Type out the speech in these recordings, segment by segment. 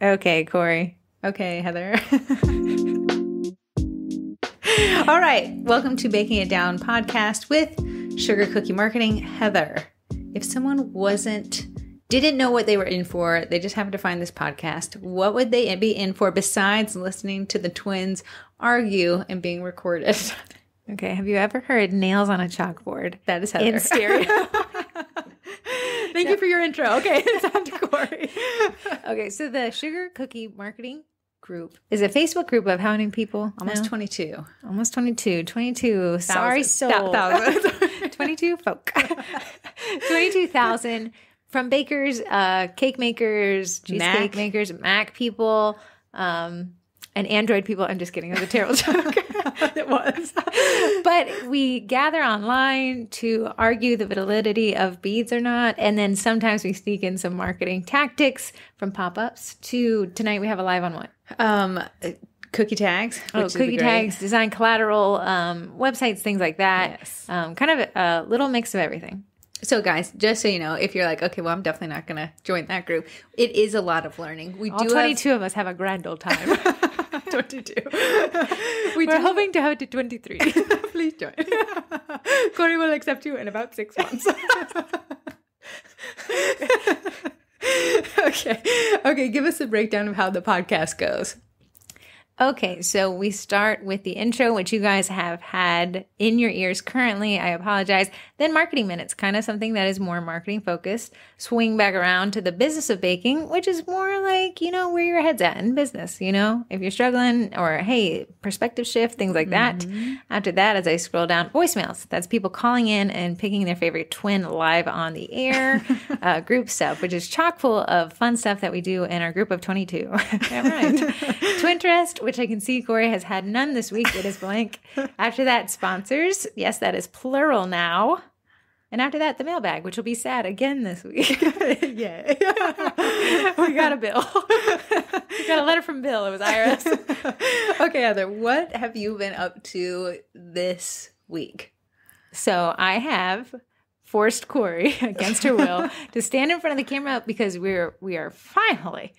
Okay, Corrie. Okay, Heather. All right. Welcome to Baking It Down podcast with Sugar Cookie Marketing. Heather, if someone didn't know what they were in for, they just happened to find this podcast, what would they be in for besides listening to the twins argue and being recorded? Okay, have you ever heard nails on a chalkboard? That is Heather. In stereo. Thank you for your intro. Okay, it's on to Corrie. Okay, so the Sugar Cookie Marketing Group is a Facebook group of how many people? Almost now? 22. Almost 22. 22. Sorry, soul. 22 folk. 22,000 from bakers, cake makers, cheesecake makers, Mac people, and Android people. I'm just kidding. It was a terrible joke. It was. But we gather online to argue the validity of beads or not. And then sometimes we sneak in some marketing tactics from pop-ups to tonight we have a live on what? Cookie tags. Cookie tags, design collateral, websites, things like that. Yes. Kind of a little mix of everything. So guys, just so you know, if you're like, okay, well, I'm definitely not going to join that group. It is a lot of learning. All 22 of us have a grand old time. 22. We're hoping to have to 23. Please join. Corrie will accept you in about 6 months. Okay. Give us a breakdown of how the podcast goes. Okay, so we start with the intro, which you guys have had in your ears currently. I apologize. Then marketing minutes, kind of something that is more marketing focused. Swing back around to the business of baking, which is more like, where your head's at in business, if you're struggling or, hey, perspective shift, things like that. Mm-hmm. After that, as I scroll down, voicemails. That's people calling in and picking their favorite twin live on the air. Group stuff, which is chock full of fun stuff that we do in our group of 22. All right. Twinterest, which I can see Corrie has had none this week. It is blank. After that, sponsors. Yes, that is plural now. And after that, the mailbag, which will be sad again this week. Yeah. We got a bill. We got a letter from Bill. It was IRS. Okay, Heather, what have you been up to this week? So I have forced Corrie, against her will, to stand in front of the camera because we are finally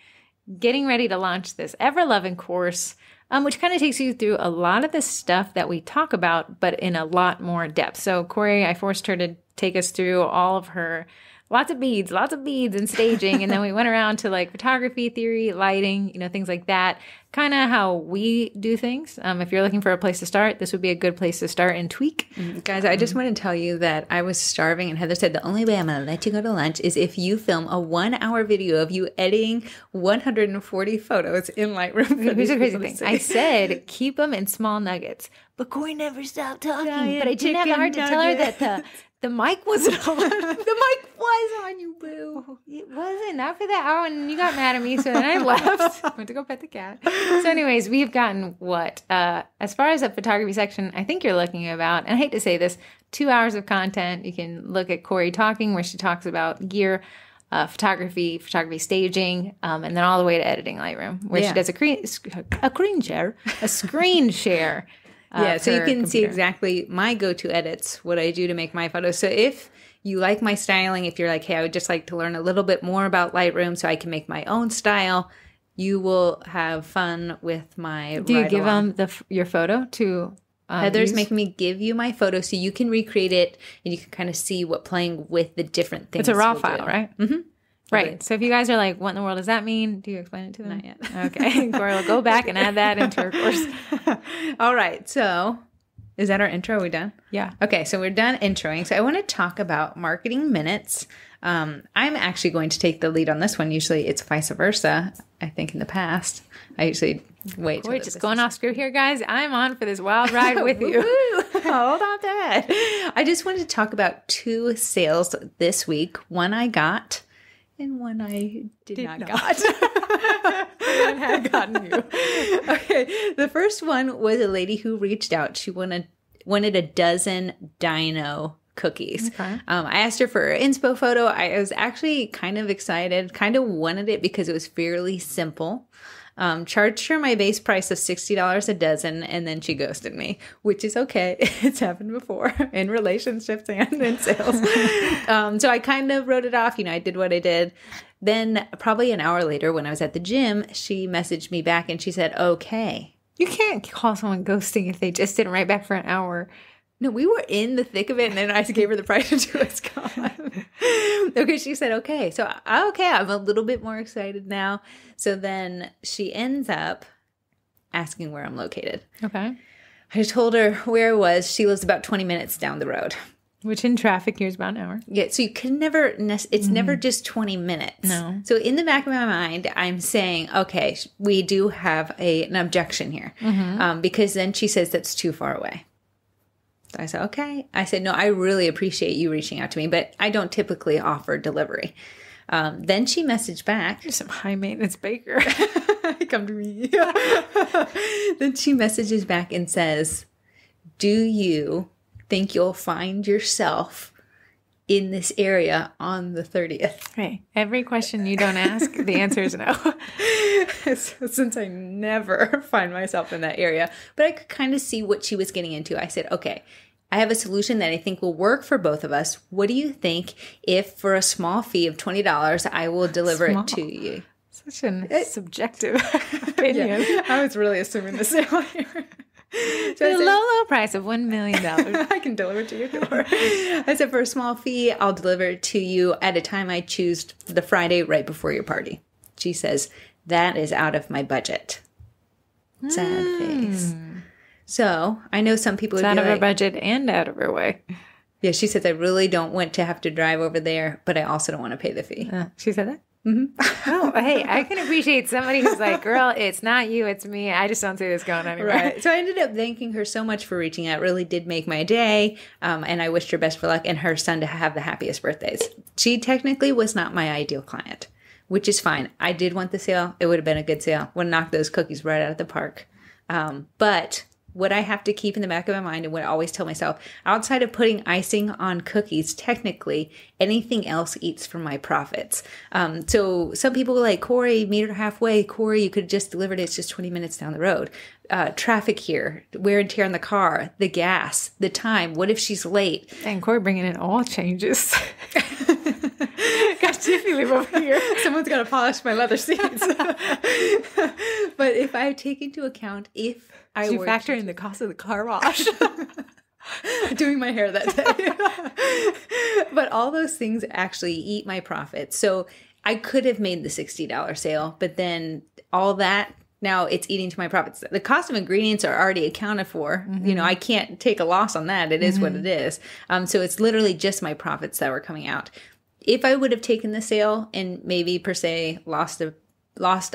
getting ready to launch this ever-loving course, which kind of takes you through a lot of the stuff that we talk about, but in a lot more depth. So Corrie, I forced her to take us through all of her lots of beads and staging. And then we went around to like photography theory, lighting, things like that. Kind of how we do things. If you're looking for a place to start, this would be a good place to start and tweak. Guys, I just want to tell you that I was starving and Heather said the only way I'm going to let you go to lunch is if you film a 1-hour video of you editing 140 photos in Lightroom. Here's the crazy thing. I said keep them in small nuggets, but Corrie never stopped talking. But I didn't have the heart to tell her that the mic wasn't on. The mic was on, you boo. It wasn't. After that hour, and you got mad at me, so then I left. Went to go pet the cat. So anyways, we've gotten what? As far as the photography section, I think you're looking about, and I hate to say this, 2 hours of content. You can look at Corrie Talking, where she talks about gear, photography staging, and then all the way to editing Lightroom, where she does a screen share. So you can see exactly my go-to edits, what I do to make my photos. So if you like my styling, if you're like, hey, I would just like to learn a little bit more about Lightroom so I can make my own style, you will have fun with my Do you give them your photo to Heather's making me give you my photo so you can recreate it and you can kind of see what playing with the different things. It's a raw file, right? Mm-hmm. Right. Okay. So if you guys are like, what in the world does that mean? Do you explain it to them? Not yet. Okay. Corrie will go back and add that into her course. All right. So is that our intro? Are we done? Yeah. Okay. So we're done introing. So I want to talk about marketing minutes. I'm actually going to take the lead on this one. Usually it's vice versa. I think in the past, I usually wait. Corrie, just going off script here, guys. I'm on for this wild ride with you. Hold on to that. I just wanted to talk about 2 sales this week. One I got. And one I did not got. One had gotten you. Okay. The first one was a lady who reached out. She wanted a dozen dino cookies. Okay. I asked her for her inspo photo. I was actually kind of excited, kind of wanted it because it was fairly simple. Charged her my base price of $60 a dozen, and then she ghosted me, which is okay. It's happened before in relationships and in sales. So I kind of wrote it off. I did what I did. Then probably an hour later when I was at the gym, she messaged me back and she said, okay. You can't call someone ghosting if they just didn't write back for an hour. No, we were in the thick of it, and then I gave her the price and she was gone. Okay, she said, okay. So, okay, I'm a little bit more excited now. So then she ends up asking where I'm located. Okay. I told her where it was. She lives about 20 minutes down the road. Which in traffic here is about an hour. Yeah, so you can never, it's never just 20 minutes. No. So in the back of my mind, I'm saying, okay, we do have an objection here. Because then she says that's too far away. So I said, okay. I said, no, I really appreciate you reaching out to me, but I don't typically offer delivery. Then she messaged back. You're some high maintenance baker. Come to me. Then she messages back and says, do you think you'll find yourself in this area on the 30th? Hey, every question you don't ask, the answer is no. So, since I never find myself in that area, but I could kind of see what she was getting into. I said, okay, I have a solution that I think will work for both of us. What do you think if for a small fee of $20, I will deliver it to you? Such a subjective opinion. Yeah, I was really assuming the same here. So a low price of $1 million. I can deliver it to your door. I said, for a small fee, I'll deliver it to you at a time I choose, the Friday right before your party. She says, that is out of my budget. Sad face. So I know some people would be out of like, her budget and out of her way. Yeah, she says, I really don't want to have to drive over there, but I also don't want to pay the fee. She said that? Oh, hey, I can appreciate somebody who's like, girl, it's not you, it's me. I just don't see this going anywhere. Right. So I ended up thanking her so much for reaching out. It really did make my day. And I wished her best for luck and her son to have the happiest birthdays. She technically was not my ideal client, which is fine. I did want the sale. It would have been a good sale. Would knock those cookies right out of the park. But what I have to keep in the back of my mind and what I always tell myself, outside of putting icing on cookies, technically anything else eats from my profits. So some people are like, Corrie, meet her halfway. Corrie, you could have just delivered it. It's just 20 minutes down the road. Traffic here, wear and tear on the car, the gas, the time. What if she's late? And Corrie bringing in all changes. Got Jiffy Lube over here. Someone's got to polish my leather seats. But if I take into account, if I were factor in the cost of the car wash, doing my hair that day, but all those things actually eat my profits. So I could have made the $60 sale, but then all that, now it's eating to my profits. The cost of ingredients are already accounted for. You know, I can't take a loss on that. It is what it is. So it's literally just my profits that were coming out. If I would have taken the sale and maybe per se lost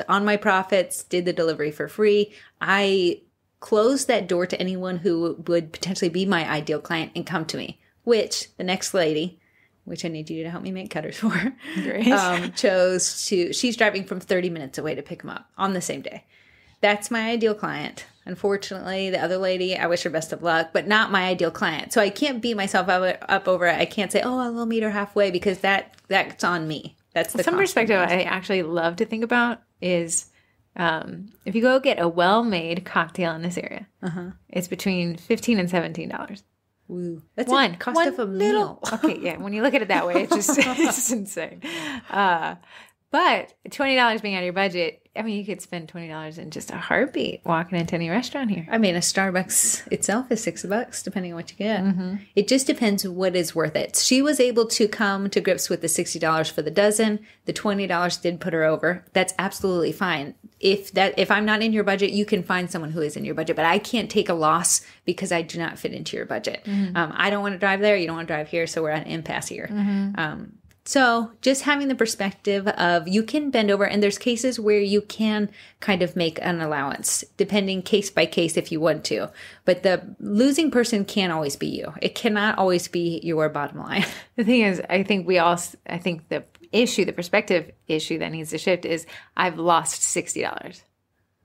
on my profits, did the delivery for free, I closed that door to anyone who would potentially be my ideal client and come to me, which the next lady, which I need you to help me make cutters for, chose to, she's driving from 30 minutes away to pick them up on the same day. That's my ideal client. Unfortunately, the other lady, I wish her best of luck, but not my ideal client. So I can't beat myself up over it. I can't say, oh, I'll meet her halfway, because that's on me. That's the some perspective I actually love to think about is if you go get a well-made cocktail in this area, it's between $15 and $17. Ooh, that's the cost of a meal. Okay, yeah. When you look at it that way, it's just insane. But $20 being out of your budget, I mean, you could spend $20 in just a heartbeat walking into any restaurant here. I mean, a Starbucks itself is $6, depending on what you get. It just depends what is worth it. She was able to come to grips with the $60 for the dozen. The $20 did put her over. That's absolutely fine. If I'm not in your budget, you can find someone who is in your budget. But I can't take a loss because I do not fit into your budget. I don't want to drive there. You don't want to drive here. So we're at an impasse here. So just having the perspective of you can bend over, and there's cases where you can kind of make an allowance, depending case by case if you want to. But the losing person can't always be you. It cannot always be your bottom line. The thing is, I think the perspective issue that needs to shift is I've lost $60.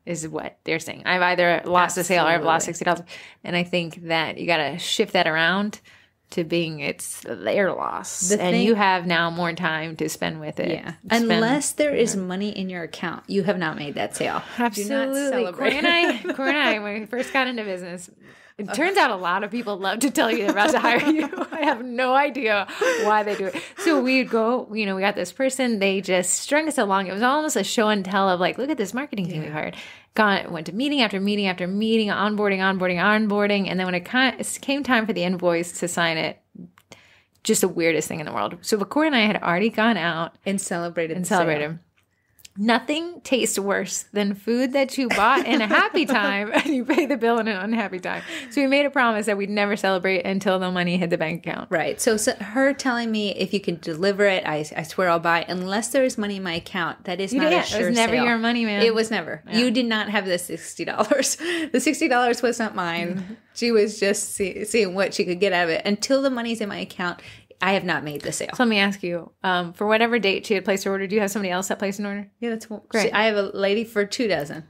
Is what they're saying. I've either lost a sale or I've lost $60. And I think that you got to shift that around to being it's their loss. And you have now more time to spend with it. Yeah. Unless there is money in your account, you have not made that sale. Absolutely. Corrie and I, when we first got into business, It turns out a lot of people love to tell you they're about to hire you. I have no idea why they do it. So we'd go, we got this person. They just strung us along. It was almost a show and tell of like, look at this marketing team we hired. Went to meeting after meeting after meeting, onboarding. And then when it came time for the invoice to sign it, just the weirdest thing in the world. So Corrie and I had already gone out and celebrated. Nothing tastes worse than food that you bought in a happy time and you pay the bill in an unhappy time. So we made a promise that we'd never celebrate until the money hit the bank account. Right. So her telling me if you can deliver it, I swear I'll buy, unless there is money in my account. That is not a sure It was never sale. Your money, man. It was never. Yeah. You did not have the $60. The $60 was not mine. She was just seeing what she could get out of it. Until the money's in my account, I have not made the sale. So let me ask you, for whatever date she had placed her order, do you have somebody else that placed an order? Yeah, that's great. I have a lady for 24.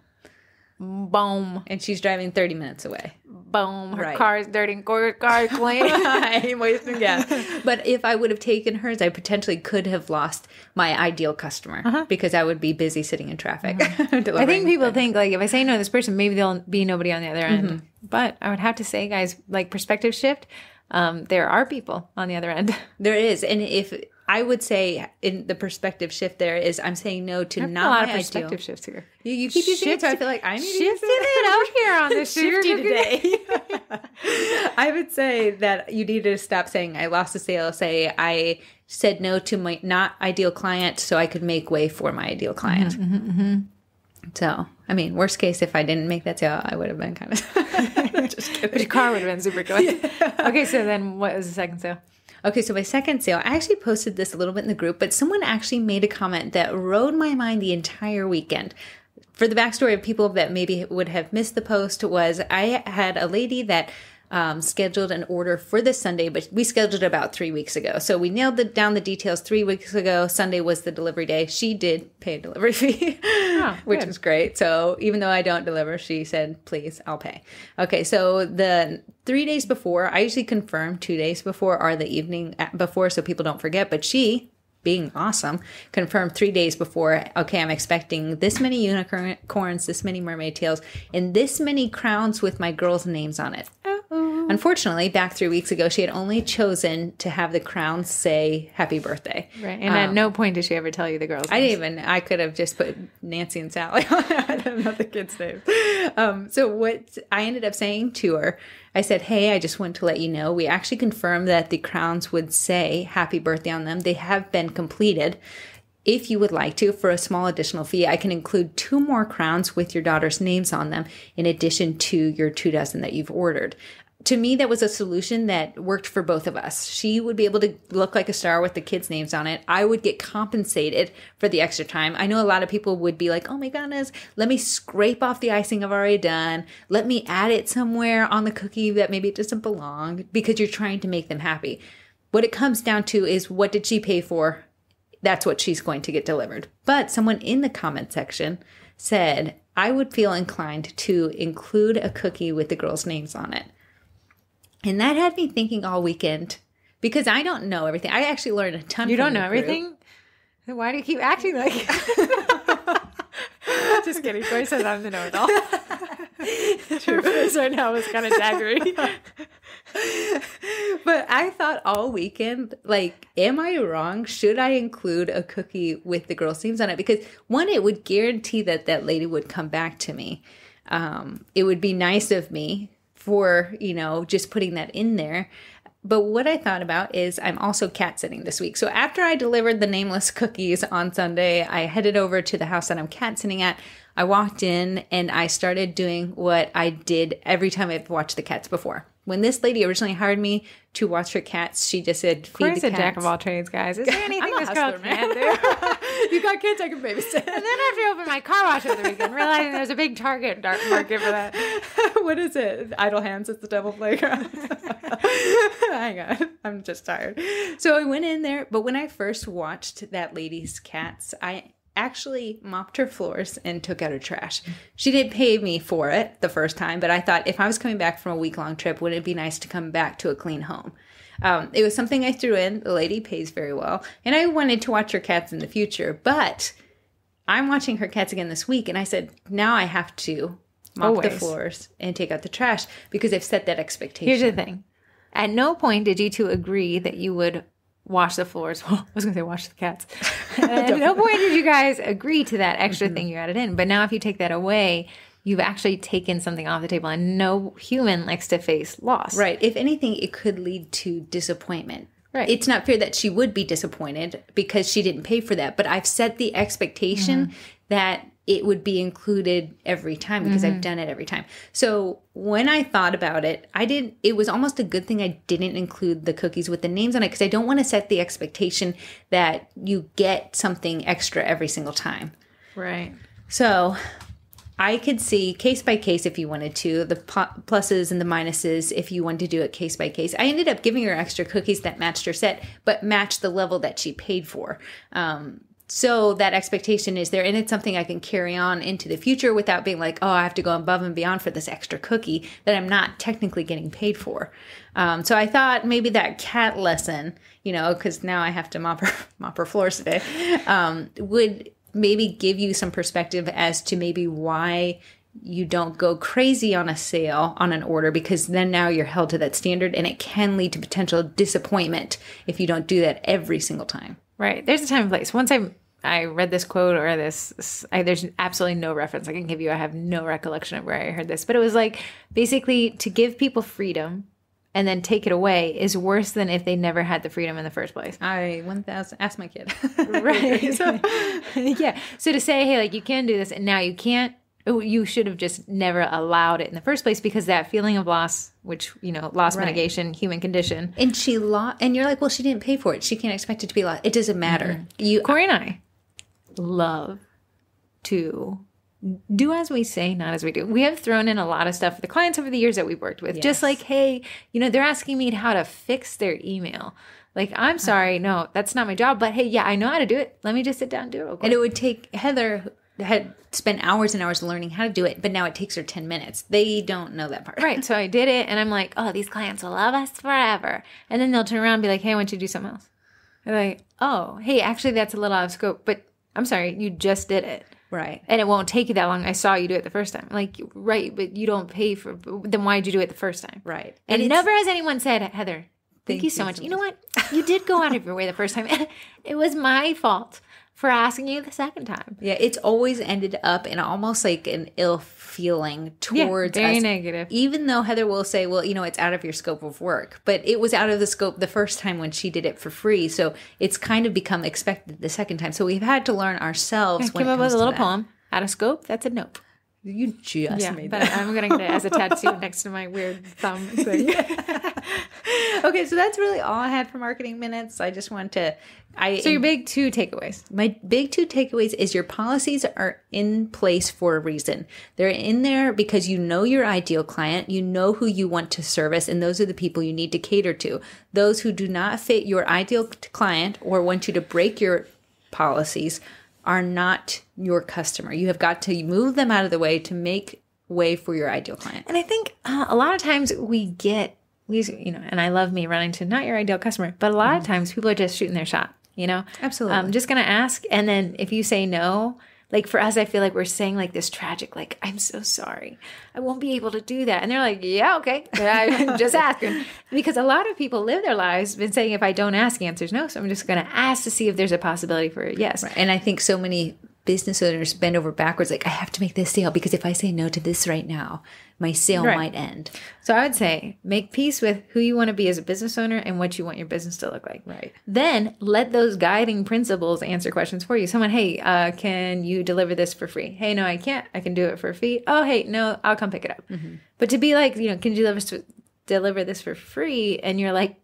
Boom. And she's driving 30 minutes away. Boom. Her car is dirty and car clean. I ain't wasting gas. But if I would have taken hers, I potentially could have lost my ideal customer because I would be busy sitting in traffic. I think people think, like, if I say no to this person, maybe there'll be nobody on the other end. But I would have to say, guys, like, perspective shift. There are people on the other end. There is. And if I would say in the perspective shift there is I'm saying no to not a lot my of perspective ideal. shifts here. You keep using it, so I feel like I need to use shifting it out here on this shifty today. I would say that you need to stop saying I lost a sale. Say I said no to my not ideal client so I could make way for my ideal client. So, I mean, worst case, if I didn't make that sale, I would have been kind of just kidding. But your car would have been super good. Yeah. Okay, so then what was the second sale? Okay, so my second sale, I actually posted this a little bit in the group, but someone actually made a comment that rode my mind the entire weekend. For the backstory of people that maybe would have missed the post was I had a lady that scheduled an order for this Sunday, but we scheduled it about 3 weeks ago. So we nailed down the details 3 weeks ago. Sunday was the delivery day. She did pay a delivery fee, which was great. So even though I don't deliver, she said, please, I'll pay. Okay, so the 3 days before, I usually confirm 2 days before or the evening before so people don't forget, but she, being awesome, confirmed 3 days before, okay, I'm expecting this many unicorns, this many mermaid tails, and this many crowns with my girls' names on it. Unfortunately, back 3 weeks ago, she had only chosen to have the crowns say happy birthday. Right. And at no point did she ever tell you the girls' names. I could have just put Nancy and Sally on it. I don't know the kids' names. So what I ended up saying to her, I said, hey, I just want to let you know, we actually confirmed that the crowns would say happy birthday on them. They have been completed. If you would like to, for a small additional fee, I can include 2 more crowns with your daughter's names on them in addition to your 24 that you've ordered. To me, that was a solution that worked for both of us. She would be able to look like a star with the kids' names on it. I would get compensated for the extra time. I know a lot of people would be like, oh my goodness, let me scrape off the icing I've already done. Let me add it somewhere on the cookie that maybe it doesn't belong, because you're trying to make them happy. What it comes down to is, what did she pay for? That's what she's going to get delivered. But someone in the comment section said, I would feel inclined to include a cookie with the girls' names on it. And that had me thinking all weekend, because I don't know everything. I actually learned a ton. You don't know everything? Then why do you keep acting like Just kidding. Corrie says I'm the know-it-all. Her face right now is kind of daggery. But I thought all weekend, like, am I wrong? Should I include a cookie with the girls' names on it? Because one, it would guarantee that that lady would come back to me. It would be nice of me for, just putting that in there. But what I thought about is I'm also cat sitting this week. So after I delivered the nameless cookies on Sunday, I headed over to the house that I'm cat sitting at. I walked in and I started doing what I did every time I've watched the cats before. When this lady originally hired me to watch her cats, she just said, feed Corrie's the cats. a jack of all trades, guys. Is there anything this girl can't do? You got kids, I can babysit. And then after I opened my car wash over the weekend, realizing there's a big Target dark market for that. What is it? Idle hands at the devil playground. Hang on. I'm just tired. So I went in there, but when I first watched that lady's cats, I actually mopped her floors and took out her trash. She didn't pay me for it the first time, but I thought if I was coming back from a week-long trip, wouldn't it be nice to come back to a clean home? It was something I threw in. The lady pays very well, and I wanted to watch her cats in the future, but I'm watching her cats again this week, and I said, now I have to mop the Always. floors, and take out the trash because I've set that expectation. Here's the thing. At no point did you two agree that you would wash the floors. Well, I was going to say wash the cats. At no point did you guys agree to that extra thing you added in. But now if you take that away, you've actually taken something off the table, and no human likes to face loss. Right. If anything, it could lead to disappointment. Right. It's not fair that she would be disappointed because she didn't pay for that. But I've set the expectation that it would be included every time because I've done it every time. So when I thought about it, it was almost a good thing I didn't include the cookies with the names on it because I don't want to set the expectation that you get something extra every single time. Right. So I could see case by case if you wanted to, the pluses and the minuses if you wanted to do it case by case. I ended up giving her extra cookies that matched her set, but matched the level that she paid for. So that expectation is there, and it's something I can carry on into the future without being like, oh, I have to go above and beyond for this extra cookie that I'm not technically getting paid for. So I thought maybe that cat lesson, because now I have to mop her floors today, would maybe give you some perspective as to maybe why you don't go crazy on a sale on an order, because then now you're held to that standard and it can lead to potential disappointment if you don't do that every single time. Right. There's a time and place. Once I read this quote or there's absolutely no reference I can give you. I have no recollection of where I heard this, but it was like basically to give people freedom and then take it away is worse than if they never had the freedom in the first place. I 1,000 ask my kid. Right. So, yeah. So to say, hey, like you can do this and now you can't, you should have just never allowed it in the first place because that feeling of loss, which, loss mitigation, human condition. And she lost, and you're like, well, she didn't pay for it. She can't expect it to be lost. It doesn't matter. Corrie and I love to do as we say, not as we do. We have thrown in a lot of stuff for the clients over the years that we've worked with. Yes. Just like, hey, they're asking me how to fix their email. Like, I'm sorry, no, that's not my job. But hey, yeah, I know how to do it. Let me just sit down and do it real quick. And it would take Heather had spent hours and hours learning how to do it, but now it takes her 10 minutes. They don't know that part. Right. So I did it, and I'm like, oh, these clients will love us forever. And then they'll turn around and be like, hey, I want you to do something else. They're like, oh, hey, actually, that's a little out of scope. But I'm sorry, you just did it. Right. And it won't take you that long. I saw you do it the first time. Like, right, but you don't pay for, then why'd you do it the first time? Right. And never has anyone said, Heather, thank you so much. You know what? You did go out of your way the first time. It was my fault for asking you the second time. Yeah, it's always ended up in almost like an ill feeling towards very us. negative. Even though Heather will say, well, it's out of your scope of work. But it was out of the scope the first time when she did it for free. So it's kind of become expected the second time. So we've had to learn ourselves. I came up with a little poem. Out of scope, that's a nope. You just made but that. I'm going to get it as a tattoo next to my weird thumb thing. Okay, so that's really all I had for marketing minutes. I just want to... So your big two takeaways. My big two takeaways is your policies are in place for a reason. They're in there because you know your ideal client, you know who you want to service, and those are the people you need to cater to. Those who do not fit your ideal client or want you to break your policies are not your customer. You have got to move them out of the way to make way for your ideal client. And I think a lot of times we and I love me running to not your ideal customer, but a lot of times people are just shooting their shot, Absolutely. I'm just going to ask. And then if you say no, like for us, I feel like we're saying like this tragic, like, I'm so sorry. I won't be able to do that. And they're like, yeah, okay. I'm just asking. Because a lot of people live their lives been saying, if I don't ask, the answer's no. So I'm just going to ask to see if there's a possibility for a yes. Right. And I think so many business owners bend over backwards, like, I have to make this sale because if I say no to this right now, my sale might end. So I would say make peace with who you want to be as a business owner and what you want your business to look like. Right. Then let those guiding principles answer questions for you. Someone, hey, can you deliver this for free? Hey, no, I can't. I can do it for a fee. Oh, hey, no, I'll come pick it up. Mm-hmm. But to be like, can you deliver this for free? And you're like,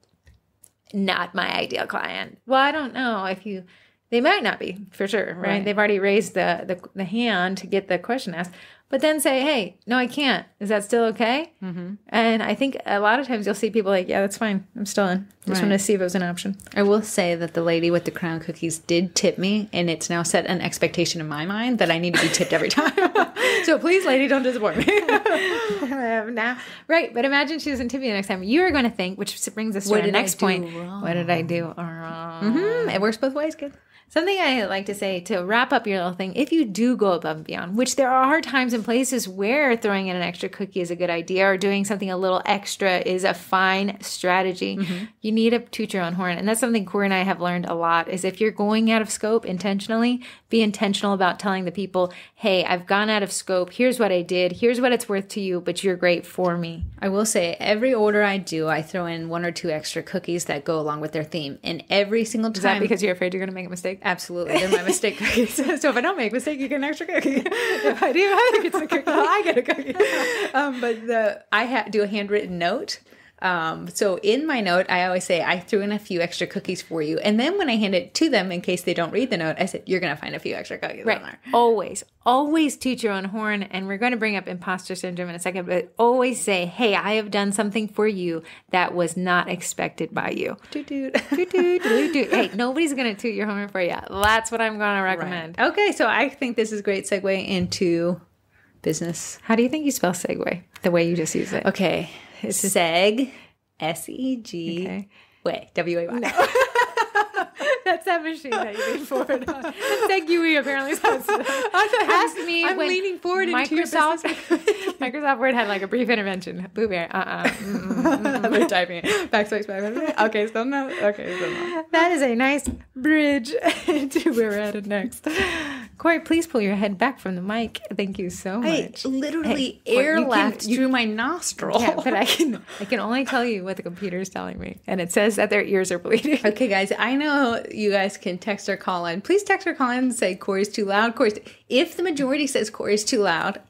not my ideal client. Well, I don't know if you... They might not be, for sure, right? They've already raised the hand to get the question asked. But then say, hey, no, I can't. Is that still okay? Mm-hmm. And I think a lot of times you'll see people like, yeah, that's fine. I'm still in. Just want to see if it was an option. I will say that the lady with the crown cookies did tip me, and it's now set an expectation in my mind that I need to be tipped every time. So please, lady, don't disappoint me. Now, right. But imagine she doesn't tip you the next time. You're going to think, which brings us to our next point. Wrong? What did I do wrong? Mm-hmm. It works both ways, kid. Something I like to say to wrap up your little thing, if you do go above and beyond, which there are times and places where throwing in an extra cookie is a good idea or doing something a little extra is a fine strategy, you need to toot your own horn. And that's something Corrie and I have learned a lot is if you're going out of scope intentionally, be intentional about telling the people, hey, I've gone out of scope. Here's what I did. Here's what it's worth to you, but you're great for me. I will say every order I do, I throw in 1 or 2 extra cookies that go along with their theme. And every single time. Is that because you're afraid you're going to make a mistake? Absolutely. They're my mistake cookies. So if I don't make a mistake, you get an extra cookie. If I do, I get a cookie. I get a cookie. But I do a handwritten note. So in my note, I always say, I threw in a few extra cookies for you. And then when I hand it to them, in case they don't read the note, I said, you're going to find a few extra cookies on there. Always toot your own horn. And we're going to bring up imposter syndrome in a second, but always say, hey, I have done something for you that was not expected by you. Toot, toot. Toot, toot, toot, toot. Hey, nobody's going to toot your horn for you. That's what I'm going to recommend. Right. Okay, so I think this is a great segue into business. How do you think you spell segue? The way you just use it. Okay. Seg, S-E-G, okay. Way, W-A-Y. No. That's that machine that you lean forward on. Segue apparently sounds. Ask me I'm when leaning forward into your Microsoft business. Microsoft Word had like a brief intervention. Blueberry. They're typing it. Backspace. Okay, still no. Okay, still no. That is a nice bridge to where we're headed next. Corrie, please pull your head back from the mic. Thank you so much. I literally air laughed through my nostril. Yeah, but I can only tell you what the computer is telling me, and it says that their ears are bleeding. Okay, guys, I know you guys can text or call in. Please text or call in and say Corrie's too loud. If the majority says Corrie's too loud,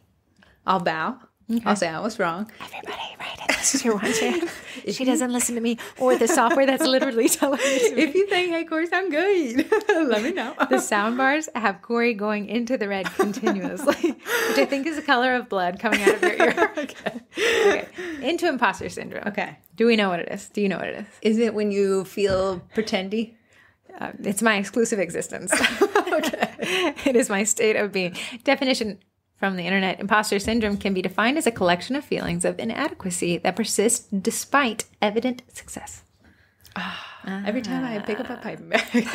I'll bow. Okay. I'll say I was wrong. Everybody, right? This is your one chance. She doesn't listen to me or the software that's literally telling me. If you think, hey, Corrie, sound good, let me know. The sound bars have Corrie going into the red continuously, which I think is the color of blood coming out of your ear. Okay. Into imposter syndrome. Okay. Do we know what it is? Do you know what it is? Is it when you feel pretendy? It's my exclusive existence. Okay. It is my state of being. Definition from the internet, imposter syndrome can be defined as a collection of feelings of inadequacy that persist despite evident success. Every time I pick up a pipe bag.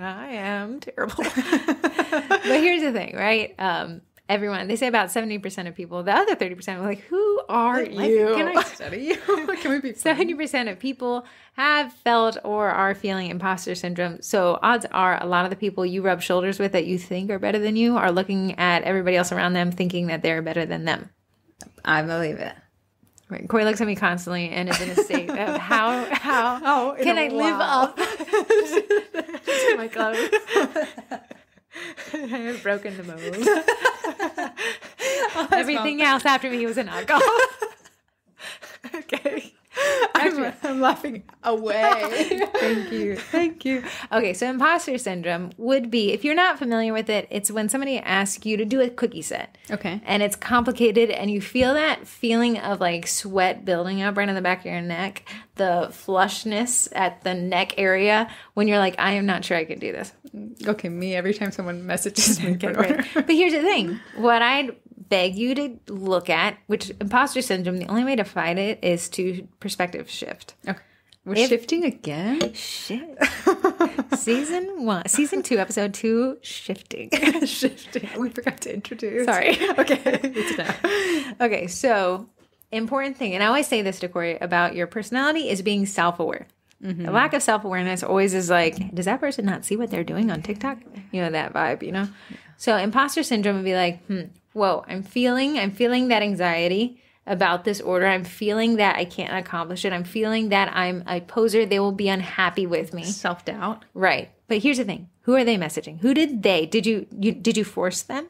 I am terrible. But here's the thing, right? Everyone, they say about 70% of people, the other 30% are like, who are you? Can I study you? Can we be 70% of people have felt or are feeling imposter syndrome. So odds are a lot of the people you rub shoulders with that you think are better than you are looking at everybody else around them thinking that they're better than them. I believe it. Right. Corrie looks at me constantly and is in a state of how can I live up to my clothes? I have broken the mold. Everything else after me was an alcohol. Okay. I'm laughing away. Thank you. Okay, so imposter syndrome would be, if you're not familiar with it, it's when somebody asks you to do a cookie set. Okay. And it's complicated and you feel that feeling of like sweat building up right on the back of your neck, the flushness at the neck area when you're like, I am not sure I can do this. Okay, me every time someone messages me. Okay, great. But here's the thing. What I'd beg you to look at, which imposter syndrome, the only way to fight it is to perspective shift. Okay. We're shifting again? Shit. Season 2, episode 2, shifting. Shifting. We forgot to introduce. Sorry. Okay. It's done. Okay, so important thing, and I always say this to Corrie about your personality, is being self-aware. Mm-hmm. The lack of self-awareness always is like, does that person not see what they're doing on TikTok? You know, that vibe, you know? Yeah. So imposter syndrome would be like, whoa, I'm feeling that anxiety about this order. I'm feeling that I can't accomplish it. I'm feeling that I'm a poser. They will be unhappy with me. Self-doubt. Right. But here's the thing. Who are they messaging? Who did they? Did you force them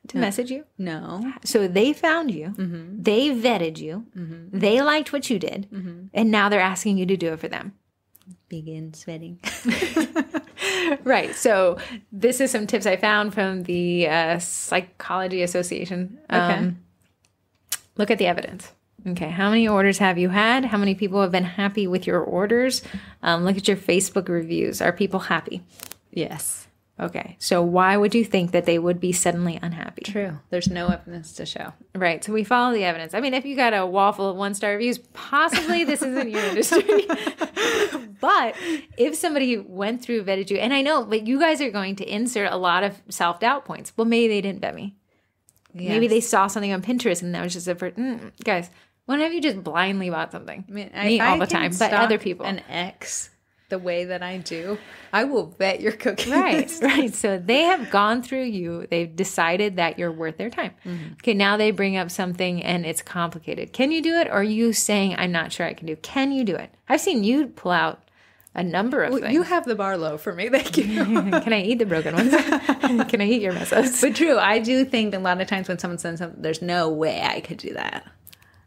to message you? No. So they found you. Mm-hmm. They vetted you. Mm-hmm. They liked what you did. Mm-hmm. And now they're asking you to do it for them. Begin sweating. Right. So this is some tips I found from the Psychology Association. Okay. Look at the evidence. Okay. How many orders have you had? How many people have been happy with your orders? Look at your Facebook reviews. Are people happy? Yes. Okay. So why would you think that they would be suddenly unhappy? True. There's no evidence to show. Right. So we follow the evidence. I mean, if you got a wall full of 1-star reviews, possibly this isn't your industry. But if somebody went through, vetted you, and I know, but you guys are going to insert a lot of self-doubt points. Well, maybe they didn't vet me. Yes. Maybe they saw something on Pinterest and that was just guys, when have you just blindly bought something? I mean, me all the time, but other people. An ex the way that I do, I will vet your cookies. Right. So they have gone through you. They've decided that you're worth their time. Mm-hmm. Okay, now they bring up something and it's complicated. Can you do it? Or are you saying, I'm not sure I can do it? Can you do it? I've seen you pull out a number of things. You have the bar low for me. Thank you. Can I eat the broken ones? Can I eat your messes? But true, I do think a lot of times when someone says something, there's no way I could do that.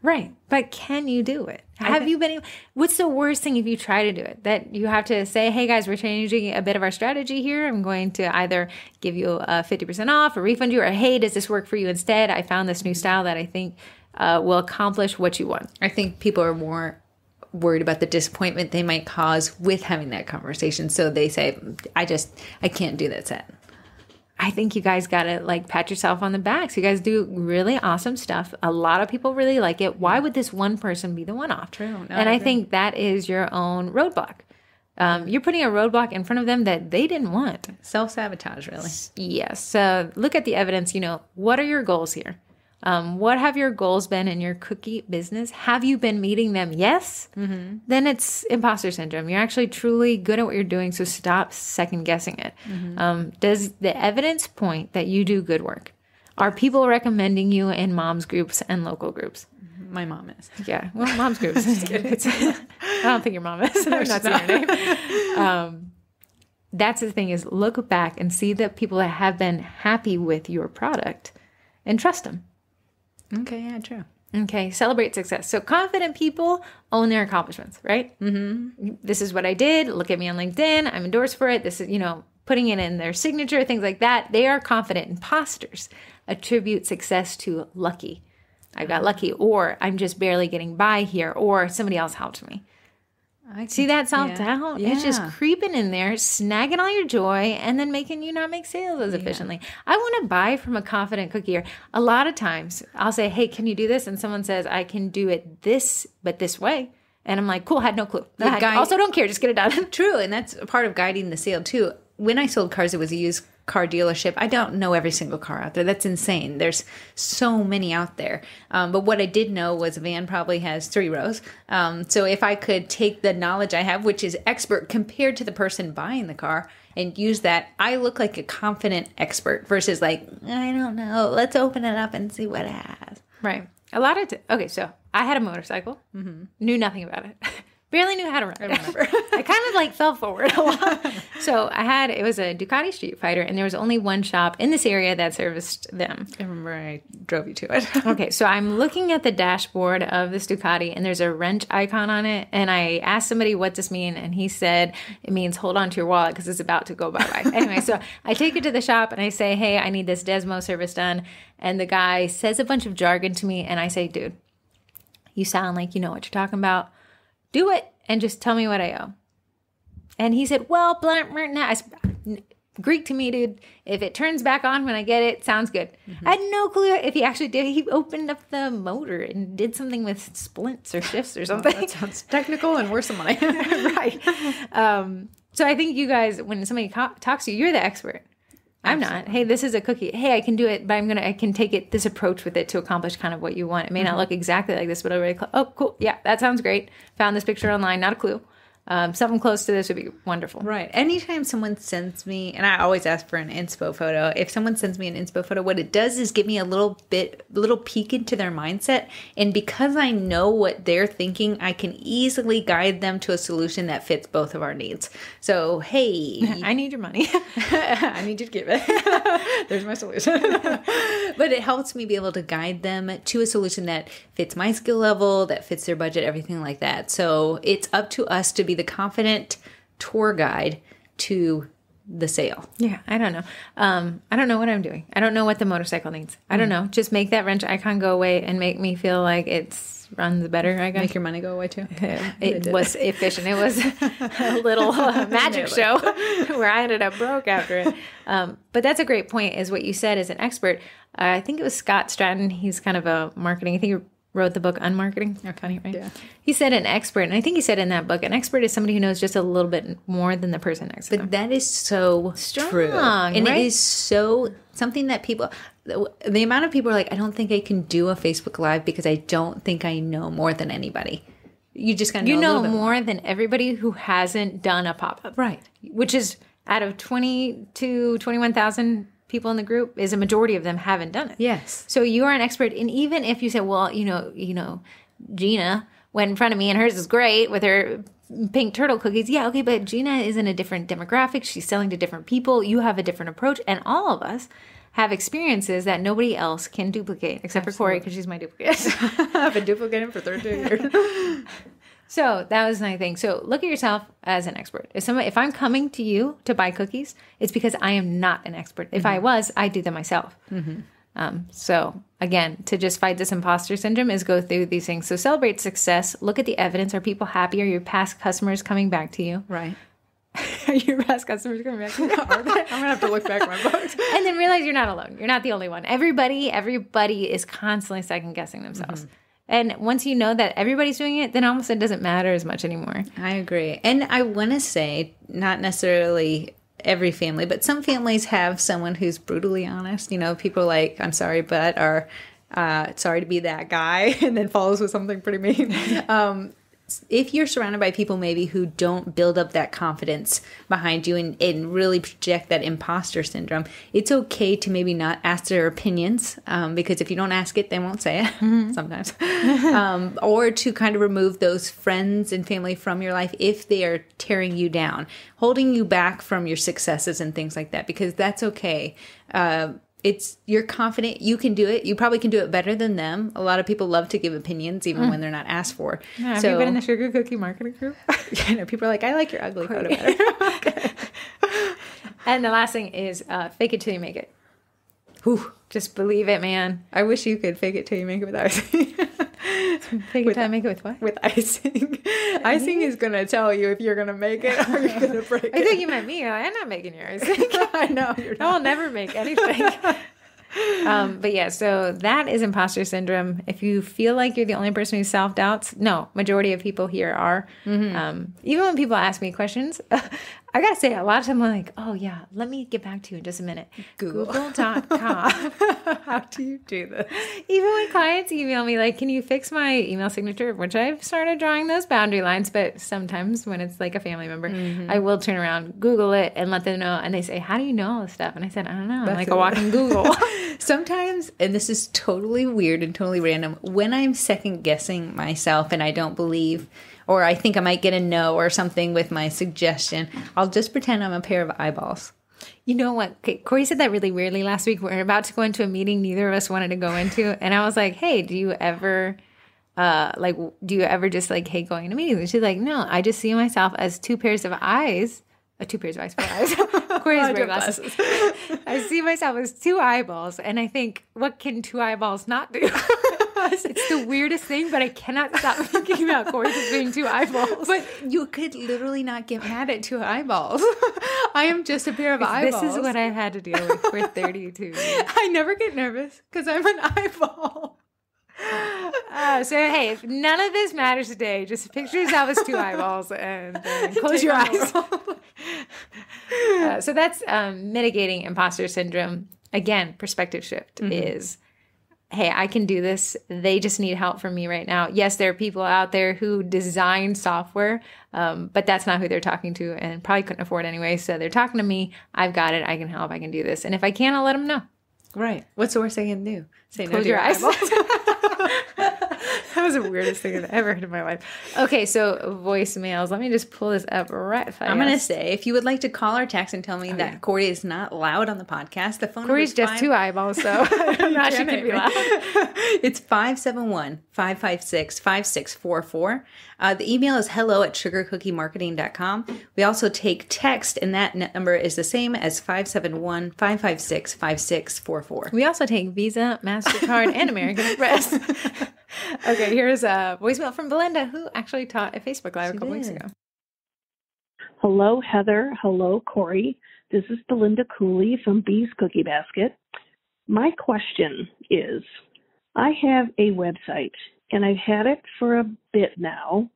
Right. But can you do it? Have you been, what's the worst thing if you try to do it? That you have to say, hey guys, we're changing a bit of our strategy here. I'm going to either give you a 50% off or refund you, or hey, does this work for you instead? I found this new style that I think will accomplish what you want. I think people are more worried about the disappointment they might cause with having that conversation. So they say, I can't do that set. I think you guys got to like pat yourself on the back. So you guys do really awesome stuff. A lot of people really like it. Why would this one person be the one off? True. No, and I think that is your own roadblock. You're putting a roadblock in front of them that they didn't want. Self-sabotage, really. Yes. So look at the evidence. What are your goals here? What have your goals been in your cookie business? Have you been meeting them? Yes. Mm-hmm. Then it's imposter syndrome. You're actually truly good at what you're doing, so stop second guessing it. Mm-hmm. Does the evidence point that you do good work? Are people recommending you in moms groups and local groups? My mom is. Yeah. Well, moms groups. I don't think your mom is. I'm not saying her name. That's the thing, is look back and see the people that have been happy with your product and trust them. Okay, yeah, true. Okay, celebrate success. So confident people own their accomplishments, right? Mm-hmm. This is what I did. Look at me on LinkedIn. I'm endorsed for it. This is, putting it in their signature, things like that. They are confident. Imposters attribute success to lucky. I got lucky, or I'm just barely getting by here, or somebody else helped me. See that self-doubt? Yeah. It's just creeping in there, snagging all your joy, and then making you not make sales as efficiently. I want to buy from a confident cookier. A lot of times, I'll say, hey, can you do this? And someone says, I can do it but this way. And I'm like, cool, had no clue. Also don't care, just get it done. True, and that's a part of guiding the sale, too. When I sold cars, it was a used car dealership. I don't know every single car out there. That's insane. There's so many out there. But what I did know was a van probably has 3 rows. So if I could take the knowledge I have, which is expert compared to the person buying the car, and use that, I look like a confident expert versus like, I don't know, let's open it up and see what it has. Right. A lot of okay, so I had a motorcycle, knew nothing about it. Barely knew how to ride. I remember. I kind of like fell forward a lot. So it was a Ducati Street Fighter, and there was only one shop in this area that serviced them. I remember I drove you to it. Okay, so I'm looking at the dashboard of this Ducati, and there's a wrench icon on it, and I asked somebody what this means, and he said it means hold on to your wallet because it's about to go bye-bye. Anyway, so I take it to the shop, and I say, hey, I need this Desmo service done, and the guy says a bunch of jargon to me, and I say, dude, you sound like you know what you're talking about. Do it and just tell me what I owe. And he said, well, Greek to me, dude. If it turns back on when I get it, sounds good. Mm-hmm. I had no clue if he actually did. He opened up the motor and did something with splints or shifts or something. That sounds technical and worth some money. Right. So I think you guys, when somebody talks to you, you're the expert. I'm not. Hey, this is a cookie. Hey, I can do it, but I can take this approach with it to accomplish kind of what you want. It may not look exactly like this, but already, oh, cool. Yeah, that sounds great. Found this picture online, not a clue. Something close to this would be wonderful. Right. Anytime someone sends me, and I always ask for an inspo photo, if someone sends me an inspo photo, what it does is give me a little peek into their mindset. And because I know what they're thinking, I can easily guide them to a solution that fits both of our needs. So, hey. I need your money. I need you to give it. There's my solution. But it helps me be able to guide them to a solution that fits my skill level, that fits their budget, everything like that. So it's up to us to be the confident tour guide to the sale. Yeah, I don't know. I don't know what I'm doing. I don't know what the motorcycle needs. I don't know. Just make that wrench icon go away and make me feel like it's runs better, I guess. Make your money go away too. It was efficient. It was a little magic show where I ended up broke after it. But that's a great point, is what you said as an expert. I think it was Scott Stratton. He's kind of a marketing, I think he wrote the book Unmarketing. You're funny, right? Yeah. He said an expert, and I think he said in that book, an expert is somebody who knows just a little bit more than the person next to them. But that is so true. And right? It is so something that people, the amount of people are like, I don't think I can do a Facebook Live because I don't think I know more than anybody. You just got to know you a know little bit more than everybody who hasn't done a pop-up. Right. Which is out of 20 to 21,000 people in the group, is a majority of them haven't done it. Yes. So you are an expert. And even if you say, well, you know, Gina went in front of me and hers is great with her pink turtle cookies. Yeah, okay, but Gina is in a different demographic. She's selling to different people. You have a different approach. And all of us have experiences that nobody else can duplicate, except for Corrie, because she's my duplicate. I've been duplicating for 30 years. So that was my thing. So look at yourself as an expert. If I'm coming to you to buy cookies, it's because I am not an expert. If I was, I'd do them myself. So again, to just fight this imposter syndrome is go through these things. So celebrate success. Look at the evidence. Are people happy? Are your past customers coming back to you? Right. Are your past customers coming back to you? Are they? I'm going to have to look back at my books. And then realize you're not alone. You're not the only one. Everybody is constantly second guessing themselves. And once you know that everybody's doing it, then almost it doesn't matter as much anymore. I agree. And I want to say, not necessarily every family, but some families have someone who's brutally honest. You know, people like, I'm sorry, but, or sorry to be that guy, and then follows with something pretty mean. If you're surrounded by people maybe who don't build up that confidence behind you and really project that imposter syndrome, it's okay to maybe not ask their opinions, because if you don't ask it, they won't say it sometimes. Or to kind of remove those friends and family from your life if they are tearing you down, holding you back from your successes and things like that, because that's okay. You're confident you can do it. You probably can do it better than them. A lot of people love to give opinions even when they're not asked for. Yeah, have you been in the sugar cookie marketing group? Yeah, no, people are like, I like your ugly photo better. Okay. And the last thing is fake it till you make it. Whew. Just believe it, man. I wish you could fake it till you make it with icing. Fake it till I make it with what? With icing. Icing is going to tell you if you're going to make it or you're going to break it. I think you meant me. I'm not making your icing. I know. You're not. I'll never make anything. But yeah, so that is imposter syndrome. If you feel like you're the only person who self-doubts, no, majority of people here are. Even when people ask me questions, I got to say, a lot of times I'm like, oh yeah, let me get back to you in just a minute. Google.com. How do you do this? Even when clients email me like, can you fix my email signature? Which I've started drawing those boundary lines, but sometimes when it's like a family member, I will turn around, Google it, and let them know. And they say, how do you know all this stuff? And I said, I don't know. I'm like a walking Google. Sometimes, and this is totally weird and totally random, when I'm second guessing myself and I don't believe, or I think I might get a no or something with my suggestion, I'll just pretend I'm a pair of eyeballs. You know what? Okay, Corrie said that really weirdly last week. We're about to go into a meeting neither of us wanted to go into. And I was like, hey, do you ever just like hate going to meetings? And she's like, no, I just see myself as two pairs of eyes. Corrie's wearing glasses. I see myself as two eyeballs. And I think, what can two eyeballs not do? It's the weirdest thing, but I cannot stop thinking about Corrie just being two eyeballs. But you could literally not get mad at two eyeballs. I am just a pair of eyeballs. This is what I've had to deal with for 32 years. I never get nervous because I'm an eyeball. So hey, if none of this matters today, just picture yourself as two eyeballs and close your eyes. So that's mitigating imposter syndrome. Again, perspective shift is, hey, I can do this. They just need help from me right now. Yes, there are people out there who design software, but that's not who they're talking to and probably couldn't afford anyway. So they're talking to me. I've got it. I can help. I can do this. And if I can, I'll let them know. Right. What's the worst they can do? Say close your eyes. was the weirdest thing I've ever heard in my life. Okay, so voicemails. Let me just pull this up right fast. I'm going to say, if you would like to call or text and tell me that Corrie is not loud on the podcast, the phone Corrie's just 2 eyeballs, so I'm not sure she can be loud. It's 571-556-5644. The email is hello@sugarcookiemarketing.com. We also take text, and that number is the same as 571-556-5644. We also take Visa, MasterCard, and American Express. Okay, here's a voicemail from Belinda, who actually taught a Facebook Live a couple weeks ago. Hello, Heather. Hello, Corrie. This is Belinda Cooley from Bee's Cookie Basket. My question is, I have a website, and I've had it for a bit now.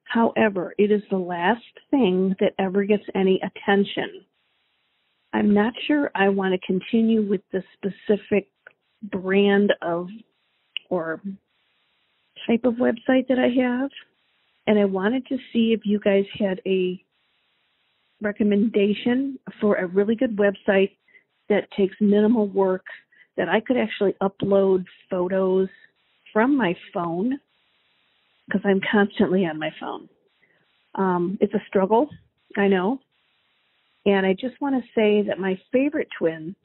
However, it is the last thing that ever gets any attention. I'm not sure I want to continue with the specific brand of or type of website that I have, and I wanted to see if you guys had a recommendation for a really good website that takes minimal work, that I could actually upload photos from my phone, because I'm constantly on my phone. It's a struggle, I know. And I just want to say that my favorite twin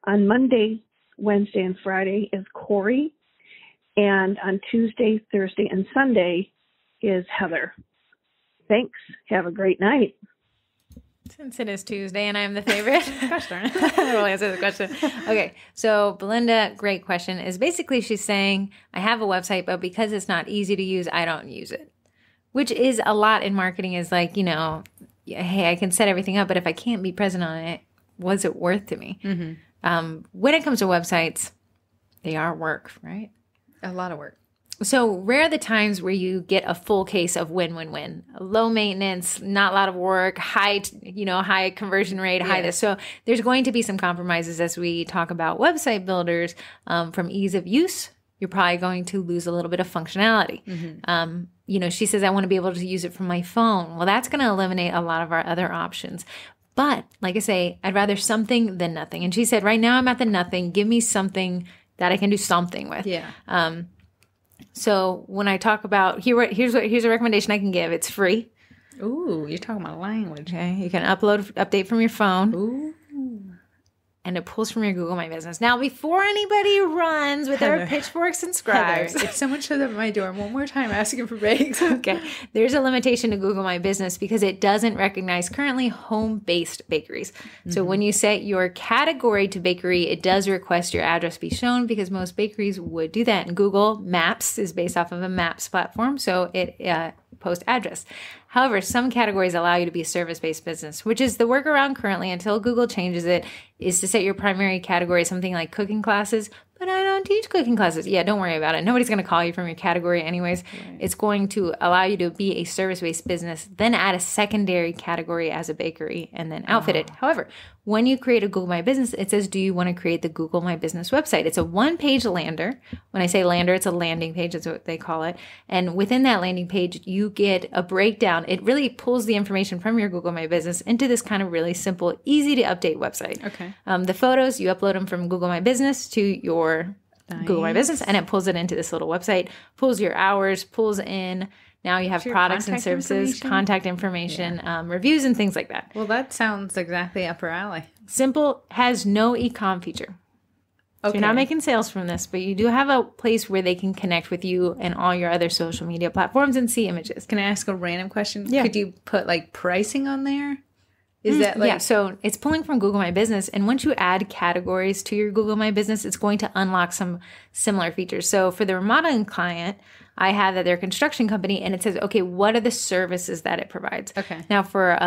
on Monday, Wednesday, and Friday is Corrie. And on Tuesday, Thursday, and Sunday is Heather. Thanks. Have a great night. Since it is Tuesday and I'm the favorite. Gosh darn it. I will answer the question. Okay. So Belinda, great question, is basically she's saying, I have a website, but because it's not easy to use, I don't use it. Which is a lot in marketing, is like, you know, hey, I can set everything up, but if I can't be present on it, what's it worth to me? Mm-hmm. When it comes to websites, they are work, right? A lot of work. So rare are the times where you get a full case of win-win-win. Low maintenance, not a lot of work, high conversion rate, high this. So there's going to be some compromises as we talk about website builders. From ease of use, you're probably going to lose a little bit of functionality. Mm-hmm. She says, I want to be able to use it from my phone. Well, that's going to eliminate a lot of our other options. But like I say, I'd rather something than nothing. And she said, right now I'm at the nothing. Give me something that I can do something with. Yeah. So when I talk about here's a recommendation I can give. It's free. Ooh, you're talking about language. Okay, you can update from your phone. Ooh. And it pulls from your Google My Business. Now, before anybody runs with their pitchforks and scribes. If someone shows up at my door one more time asking for breaks. Okay. There's a limitation to Google My Business because it doesn't recognize currently home-based bakeries. Mm-hmm. So when you set your category to bakery, it does request your address be shown because most bakeries would do that. And Google Maps is based off of a Maps platform, so it posts address. However, some categories allow you to be a service-based business, which is the workaround currently until Google changes it, is to set your primary category something like cooking classes. But I don't teach cooking classes. Yeah, don't worry about it. Nobody's going to call you from your category anyways. Right. It's going to allow you to be a service-based business, then add a secondary category as a bakery, and then outfit it. However, when you create a Google My Business, it says, do you want to create the Google My Business website? It's a one-page lander. When I say lander, it's a landing page. That's what they call it. And within that landing page, you get a breakdown. It really pulls the information from your Google My Business into this kind of really simple, easy to update website. Okay. The photos, you upload them from Google My Business to your Google My Business, and it pulls it into this little website, pulls your hours, pulls in. Now you have products and services, contact information, reviews, and things like that. Well, that sounds exactly up our alley. Simple, has no e-com feature. So you're not making sales from this, but you do have a place where they can connect with you and all your other social media platforms and see images. Can I ask a random question? Yeah. Could you put like pricing on there? Is that like... Yeah, so it's pulling from Google My Business. And once you add categories to your Google My Business, it's going to unlock some similar features. So for the remodeling client, I have that they're a construction company, and it says, okay, what are the services that it provides? Okay. Now for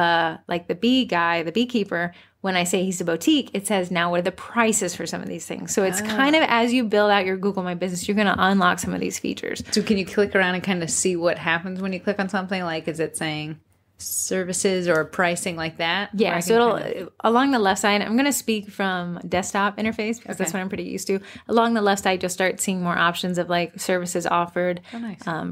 like the beekeeper, when I say he's a boutique, it says now what are the prices for some of these things. So it's kind of as you build out your Google My Business, you're going to unlock some of these features. So can you click around and kind of see what happens when you click on something? Like, is it saying services or pricing like that? Yeah, so it'll, along the left side, I'm going to speak from desktop interface because that's what I'm pretty used to. Along the left side, you'll start seeing more options of like services offered,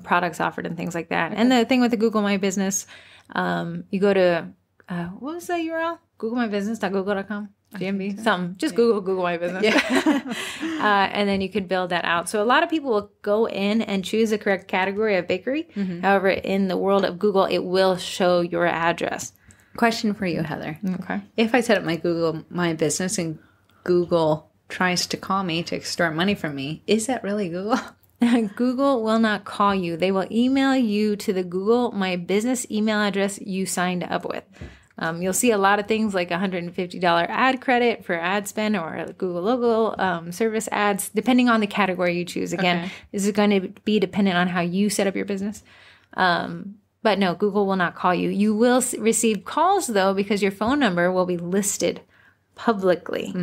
products offered, and things like that. Okay. And the thing with the Google My Business, you go to, what was the URL? GoogleMyBusiness.google.com? GMB, something. Just Google my business. Yeah. And then you could build that out. So a lot of people will go in and choose the correct category of bakery. However, in the world of Google, it will show your address. Question for you, Heather. Okay. If I set up my business and Google tries to call me to extort money from me, is that really Google? Google will not call you. They will email you to the Google My Business email address you signed up with. You'll see a lot of things like $150 ad credit for ad spend or Google logo service ads, depending on the category you choose. Again, this is going to be dependent on how you set up your business. But no, Google will not call you. You will receive calls, though, because your phone number will be listed publicly.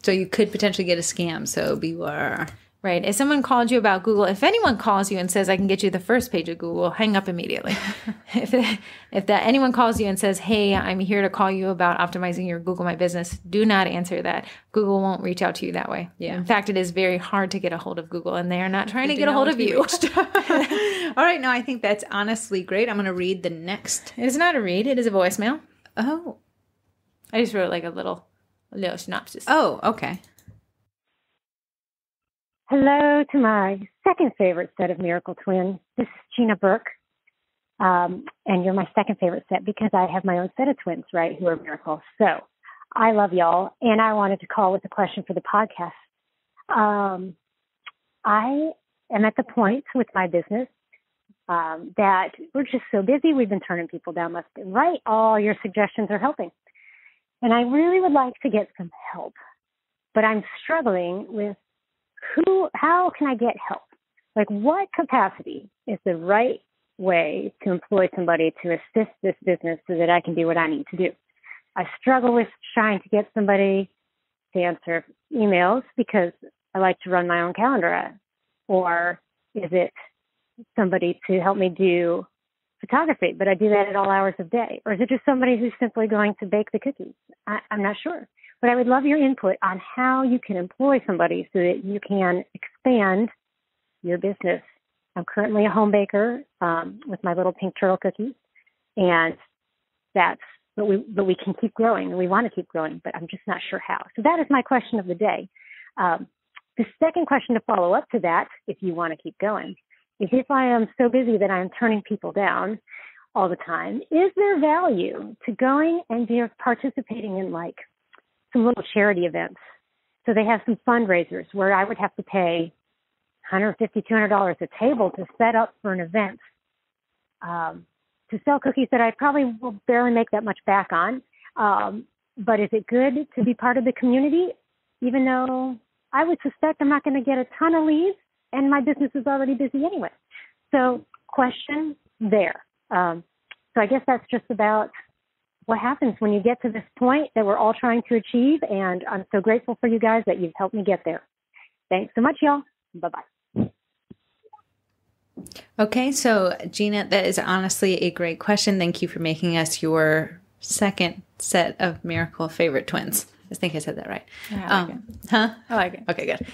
So you could potentially get a scam. So beware. Right. If someone called you about Google, if anyone calls you and says, I can get you the first page of Google, hang up immediately. if anyone calls you and says, hey, I'm here to call you about optimizing your Google My Business, do not answer that. Google won't reach out to you that way. Yeah. In fact, it is very hard to get a hold of Google, and they are not trying to get a hold of you. All right. No, I think that's honestly great. I'm going to read the next. It is not a read. It is a voicemail. Oh. I just wrote like a little synopsis. Oh, okay. Hello to my second favorite set of Miracle Twins. This is Gina Burke, and you're my second favorite set because I have my own set of twins, right, who are miracles. So I love y'all, and I wanted to call with a question for the podcast. I am at the point with my business that we're just so busy. We've been turning people down left and right. All your suggestions are helping, and I really would like to get some help, but I'm struggling with how can I get help? Like, what capacity is the right way to employ somebody to assist this business so that I can do what I need to do? I struggle with trying to get somebody to answer emails because I like to run my own calendar ad. Or is it somebody to help me do photography, but I do that at all hours of day? Or is it just somebody who's simply going to bake the cookies? I'm not sure. But I would love your input on how you can employ somebody so that you can expand your business. I'm currently a home baker with my little pink turtle cookies, and but we can keep growing, and we want to keep growing, but I'm just not sure how. So that is my question of the day. The second question to follow up to that, if you want to keep going, is if I am so busy that I'm turning people down all the time, is there value to going and participating in like some little charity events? So they have some fundraisers where I would have to pay $150, $200 a table to set up for an event to sell cookies that I probably will barely make that much back on. But is it good to be part of the community, even though I would suspect I'm not going to get a ton of leads and my business is already busy anyway? So question there. So I guess that's just about what happens when you get to this point that we're all trying to achieve, and I'm so grateful for you guys that you've helped me get there. Thanks so much, y'all. Bye-bye. Okay, so Gina, that is honestly a great question. Thank you for making us your second set of miracle favorite twins. I think I said that right. Yeah, I like it. Huh? I like it. Okay, good.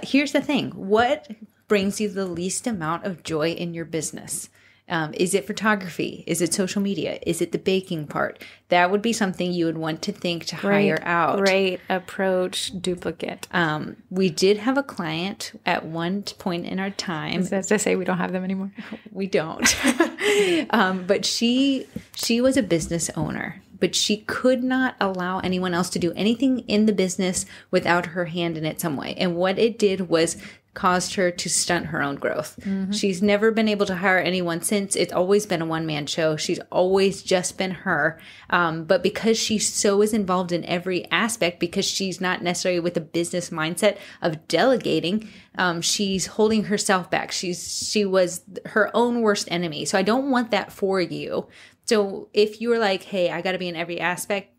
Here's the thing. What brings you the least amount of joy in your business? Is it photography? Is it social media? Is it the baking part? That would be something you would want to think to hire out. Great approach, duplicate. We did have a client at one point in our time. Is that to say we don't have them anymore? We don't. But she was a business owner, but she could not allow anyone else to do anything in the business without her hand in it some way. And what it did was caused her to stunt her own growth. Mm-hmm. She's never been able to hire anyone since. It's always been a one-man show. She's always just been her. But because she so is involved in every aspect, because she's not necessarily with a business mindset of delegating, she's holding herself back. She was her own worst enemy. So I don't want that for you. So if you're like, hey, I got to be in every aspect,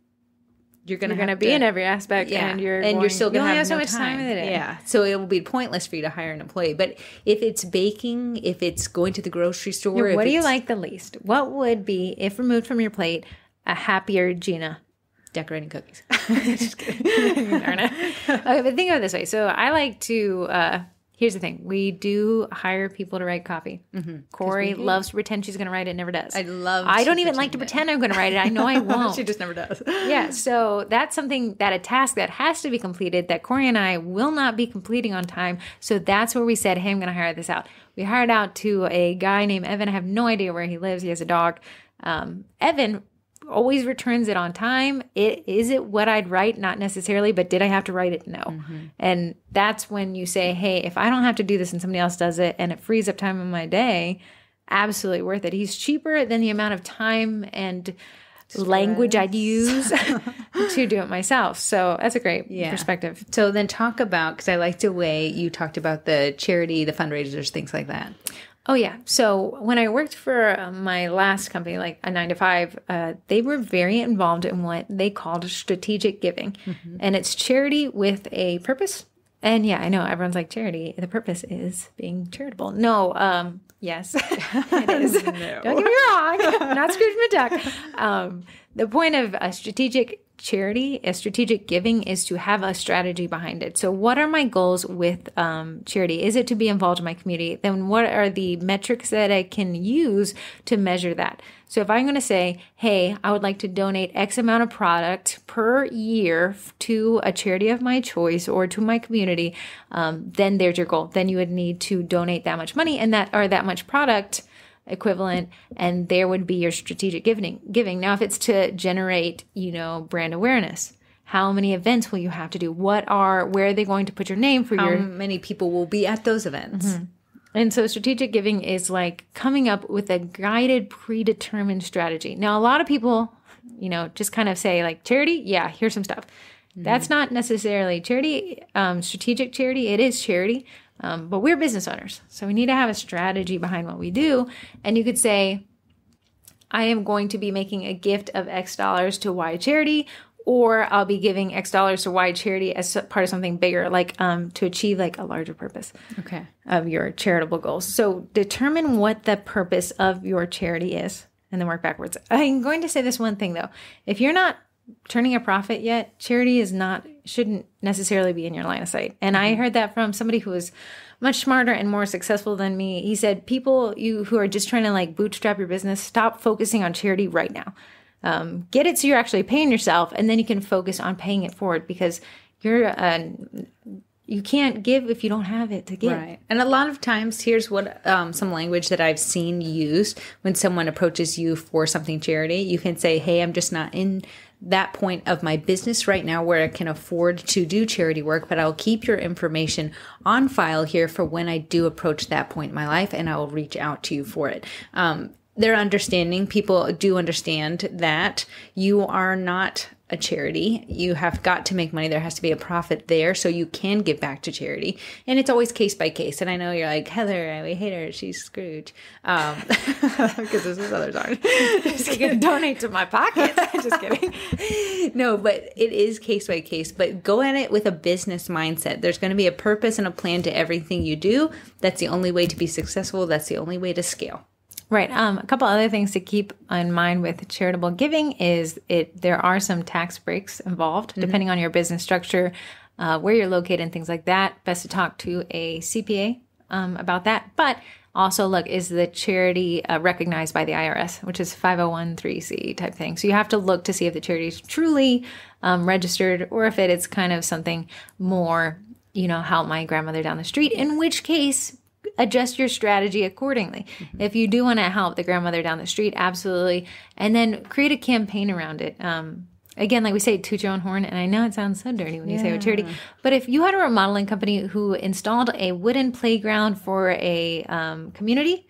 you're going to be in every aspect, yeah, and you're still going to have so no much time in the day. Yeah, so it will be pointless for you to hire an employee. But if it's baking, if it's going to the grocery store, what do you like the least? What would be, if removed from your plate, a happier Gina? Decorating cookies. Just kidding. Okay, but think of it this way. So I like to Here's the thing. We do hire people to write copy. Corrie loves to pretend she's going to write it, never does. I don't even like to pretend I'm going to write it. I know I won't. She just never does. Yeah, so that's something, that a task that has to be completed that Corrie and I will not be completing on time. So that's where we said, hey, I'm going to hire this out. We hired out to a guy named Evan. I have no idea where he lives. He has a dog. Evan always returns it on time. Is it what I'd write? Not necessarily, but did I have to write it? No. And that's when you say, hey, if I don't have to do this and somebody else does it and it frees up time in my day, absolutely worth it. He's cheaper than the amount of time and language I'd use to do it myself. So that's a great perspective. So then talk about, because I liked the way you talked about the charity, the fundraisers, things like that. Oh, yeah. So when I worked for my last company, like a 9-to-5, they were very involved in what they called strategic giving. And it's charity with a purpose. And yeah, I know everyone's like, charity, the purpose is being charitable. No, yes, it is. Don't get me wrong. I'm not Scrooge McDuck. The point of a strategic charity, a strategic giving, is to have a strategy behind it. So what are my goals with charity? Is it to be involved in my community? Then what are the metrics that I can use to measure that? So if I'm going to say, hey, I would like to donate X amount of product per year to a charity of my choice or to my community, then there's your goal. Then you would need to donate that much money and that much product equivalent, and there would be your strategic giving. Now, if it's to generate, brand awareness, how many events will you have to do? Where are they going to put your name for how many people will be at those events? And so strategic giving is like coming up with a guided, predetermined strategy. Now, a lot of people, just kind of say like charity. Yeah, here's some stuff. That's not necessarily charity, strategic charity. It is charity. But we're business owners, so we need to have a strategy behind what we do. And you could say, I am going to be making a gift of X dollars to Y charity, or I'll be giving X dollars to Y charity as part of something bigger, like to achieve like a larger purpose of your charitable goals. So determine what the purpose of your charity is and then work backwards. I'm going to say this one thing though. If you're not turning a profit yet, charity shouldn't necessarily be in your line of sight. And I heard that from somebody who was much smarter and more successful than me. He said, people who are just trying to like bootstrap your business, stop focusing on charity right now. Get it so you're actually paying yourself, and then you can focus on paying it forward, because you can't give if you don't have it to give. Right. And a lot of times, here's what some language that I've seen used when someone approaches you for something charity. You can say, hey, I'm just not in that point of my business right now where I can afford to do charity work, but I'll keep your information on file here for when I do approach that point in my life, and I will reach out to you for it. They're understanding. People do understand that you are not a charity. You have got to make money. There has to be a profit there so you can give back to charity. And it's always case by case. And I know you're like, Heather, we hate her. She's Scrooge. Because this is others aren't. Just gonna donate to my pocket. Just kidding. No, but it is case by case. But go at it with a business mindset. There's going to be a purpose and a plan to everything you do. That's the only way to be successful. That's the only way to scale. Right. A couple other things to keep in mind with charitable giving is there are some tax breaks involved, depending on your business structure, where you're located and things like that. Best to talk to a CPA about that. But also, look, is the charity recognized by the IRS, which is 501(c) type thing. So you have to look to see if the charity is truly registered, or if it's kind of something more, help my grandmother down the street, in which case adjust your strategy accordingly. If you do want to help the grandmother down the street, absolutely. And then create a campaign around it. Again, like we say, toot your own horn. And I know it sounds so dirty when you say with charity, but if you had a remodeling company who installed a wooden playground for a community,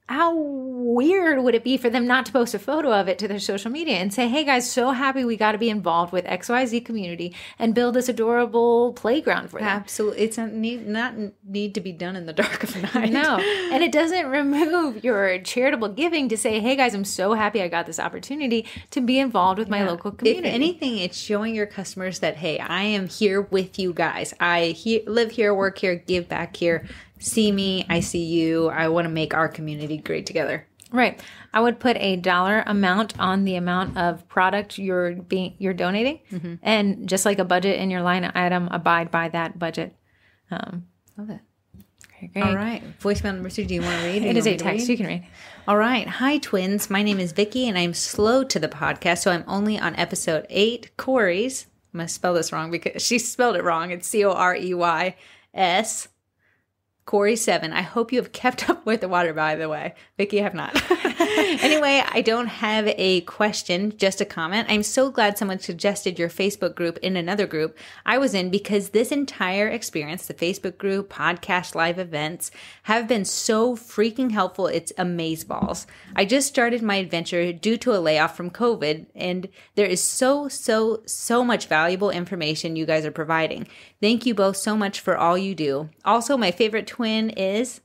how weird would it be for them not to post a photo of it to their social media and say, hey guys, so happy we got to be involved with XYZ community and build this adorable playground for them. Absolutely. It's not need to be done in the dark of night. No. And it doesn't remove your charitable giving to say, hey guys, I'm so happy I got this opportunity to be involved with my local community. If anything, it's showing your customers that, hey, I am here with you guys. I live here, work here, give back here. See me, I see you. I want to make our community great together. Right. I would put a dollar amount on the amount of product you're donating, and just like a budget in your line item, abide by that budget. Love it. Okay, great. All right. Voicemail number 2. Do you want to read? It is a text. You can read. All right. Hi, twins. My name is Vicky, and I'm slow to the podcast, so I'm only on episode 8. Corrie's. I'm going to spell this wrong because she spelled it wrong. It's Coreys. Corrie 7. I hope you have kept up with the water, by the way. Vicky, I have not. Anyway, I don't have a question, just a comment. I'm so glad someone suggested your Facebook group in another group I was in, because this entire experience, the Facebook group, podcast, live events, have been so freaking helpful. It's amazeballs. I just started my adventure due to a layoff from COVID, and there is so much valuable information you guys are providing. Thank you both so much for all you do. Also, my favorite twin is,